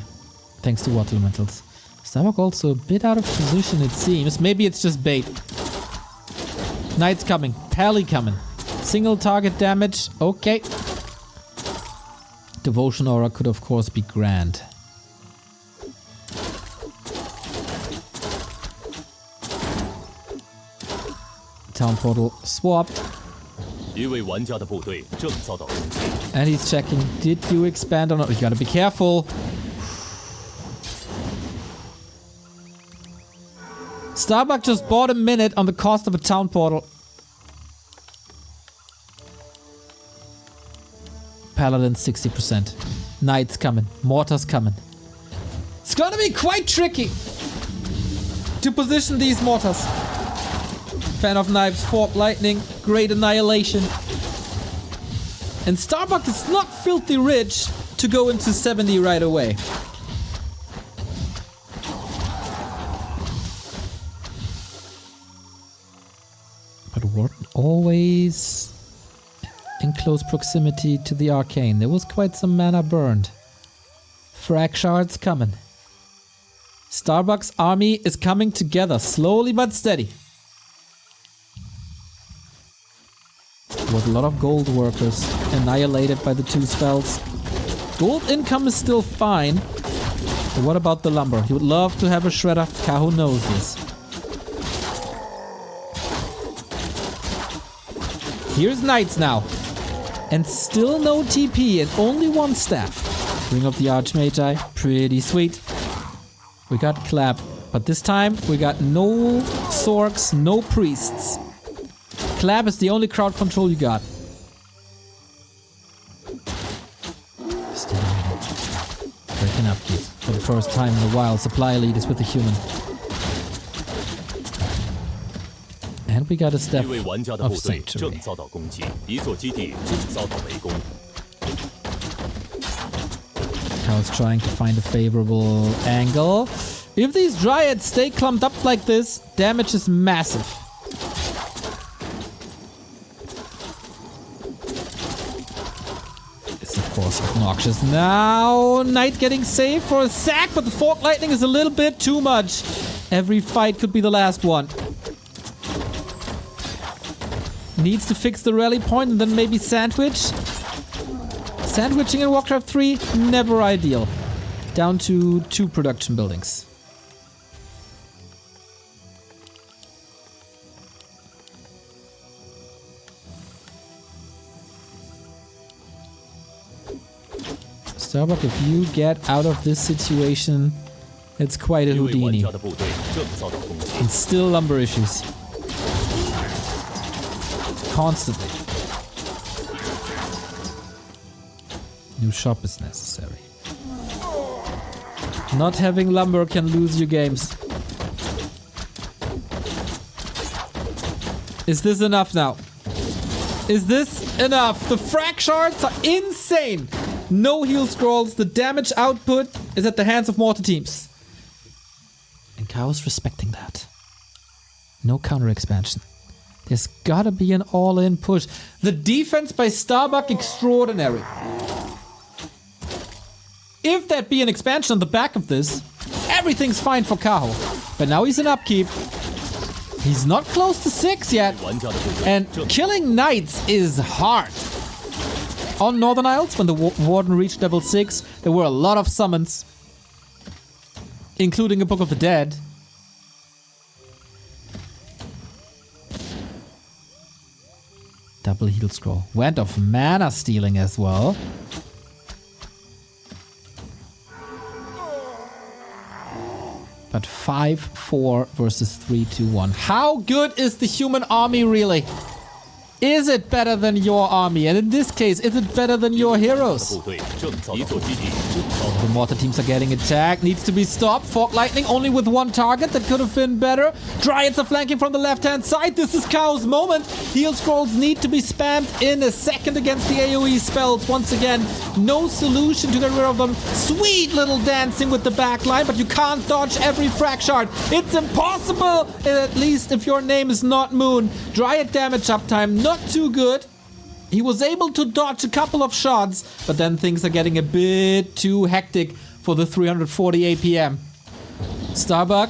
Thanks to Water Elementals. Starbuck also a bit out of position, it seems. Maybe it's just bait. Knight's coming. Pally coming. Single target damage. Okay. Devotion Aura could of course be grand. Town Portal swapped. 一位玩家的部队正遭到攻击。 And he's checking, did you expand or not? You gotta be careful. Starbuck just bought a minute on the cost of a town portal. Paladin 60%. Knight's coming. Mortar's coming. It's gonna be quite tricky to position these mortars. Fan of Knives, Fork Lightning, Great Annihilation. And Starbuck is not filthy rich to go into 70 right away. But Warden always in close proximity to the arcane. There was quite some mana burned. Frag shards coming. Starbuck's army is coming together, slowly but steady. With a lot of gold workers annihilated by the 2 spells. Gold income is still fine. But what about the lumber? He would love to have a shredder. Kaho knows this. Here's Knights now. And still no TP and only 1 staff. Ring of the Archmagi. Pretty sweet. We got Clap. But this time we got no Sorks, no Priests. Clap is the only crowd control you got. Still waiting. Breaking up keys. For the first time in a while, supply lead is with the human. And we got a step 一位玩家的 of 部队 sanctuary. 正遭到攻击，一座基地正遭到围攻。 Kaho's trying to find a favorable angle. If these dryads stay clumped up like this, damage is massive. It's of course obnoxious. Now Knight getting saved for a sack, but the Fork Lightning is a little bit too much. Every fight could be the last one. Needs to fix the rally point and then maybe sandwich. Sandwiching in Warcraft 3, never ideal. Down to 2 production buildings. Starbuck, if you get out of this situation, it's quite a 一位玩 Houdini. 家的部队正遭到攻击。 And still lumber issues. Constantly. New shop is necessary. Not having lumber can lose you games. Is this enough now? Is this enough? The frag shards are insane. No heal scrolls. The damage output is at the hands of mortar teams. And Kaho's respecting that. No counter expansion. There's gotta be an all-in push. The defense by Starbuck, extraordinary. If that be an expansion on the back of this, everything's fine for Kaho. But now he's in upkeep. He's not close to 6 yet. 玩家的部队 And 正 killing Knights is hard. On Northern Isles, when the Warden reached level 6, there were a lot of summons. Including a Book of the Dead. Double heal scroll. Went of mana stealing as well. But 5-4 versus 3-2-1. How good is the human army really? Is it better than your army? And in this case, is it better than your heroes? 部队正遭到攻击，正遭到 The mortar teams are getting attacked. Needs to be stopped. Fog Lightning only with one target. That could have been better. Dryads are flanking from the left-hand side. This is Kaho's moment. Heal scrolls need to be spammed in a second against the AoE spells. Once again, no solution to get rid of them. Sweet little dancing with the backline, but you can't dodge every frag shard. It's impossible, at least if your name is not Moon. Dryad damage uptime, not too good. He was able to dodge a couple of shots, but then things are getting a bit too hectic for the 340 APM. Starbuck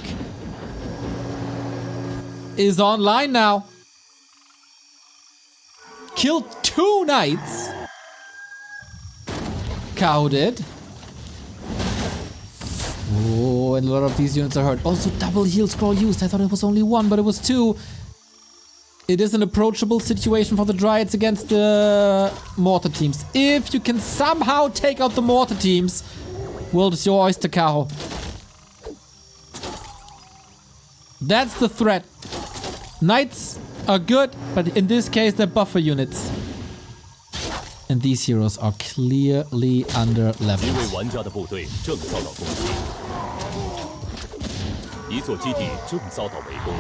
is online now. Killed 2 knights. Kaho did. Oh, and a lot of these units are hurt. Also, double heal scroll used. I thought it was only 1, but it was 2. It is an approachable situation for the Dryads against the mortar teams. If you can somehow take out the mortar teams, world is your oyster, Kaho. That's the threat. Knights are good, but in this case, they're buffer units. And these heroes are clearly under 一 leveled. 位玩家的部队正遭到攻击，一座基地正遭到围攻。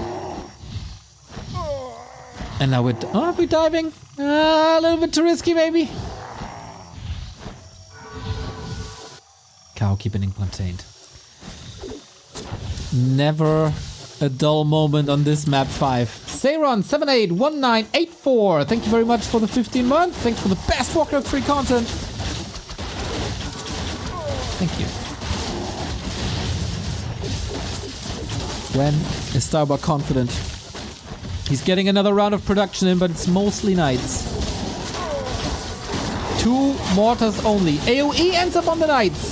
And now we're... Oh, are we diving? A little bit too risky, maybe. Kaho keeping it contained. Never a dull moment on this map 5. Seiron781984. Thank you very much for the 15 months. Thanks for the best Warcraft 3 content. Thank you. When is Starbuck confident? He's getting another round of production in, but it's mostly knights. 2 mortars only. AoE ends up on the knights.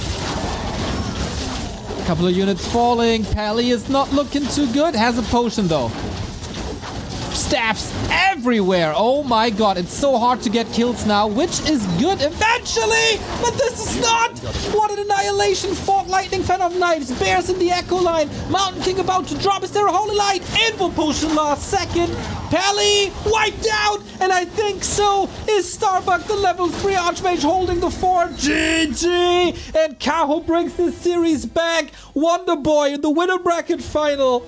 Couple of units falling. Pally is not looking too good. Has a potion though. Staffs everywhere. Oh my god, it's so hard to get kills now, which is good eventually, but this is not. What an annihilation. Fog Lightning, fan of knives, bears in the echo line. Mountain King about to drop. Is there a holy light? Info potion last second. Pally wiped out, and I think so is Starbuck, the level 3 Archmage, holding the fort. GG! And Kaho brings this series back. Wonder Boy in the winner bracket final.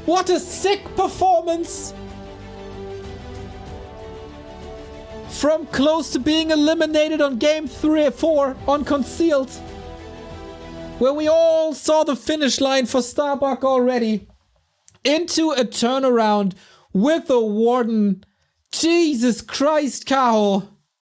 What a sick performance. From close to being eliminated on game 3-4 on Concealed, where we all saw the finish line for Starbuck already, into a turnaround with a Warden. Jesus Christ, Kaho.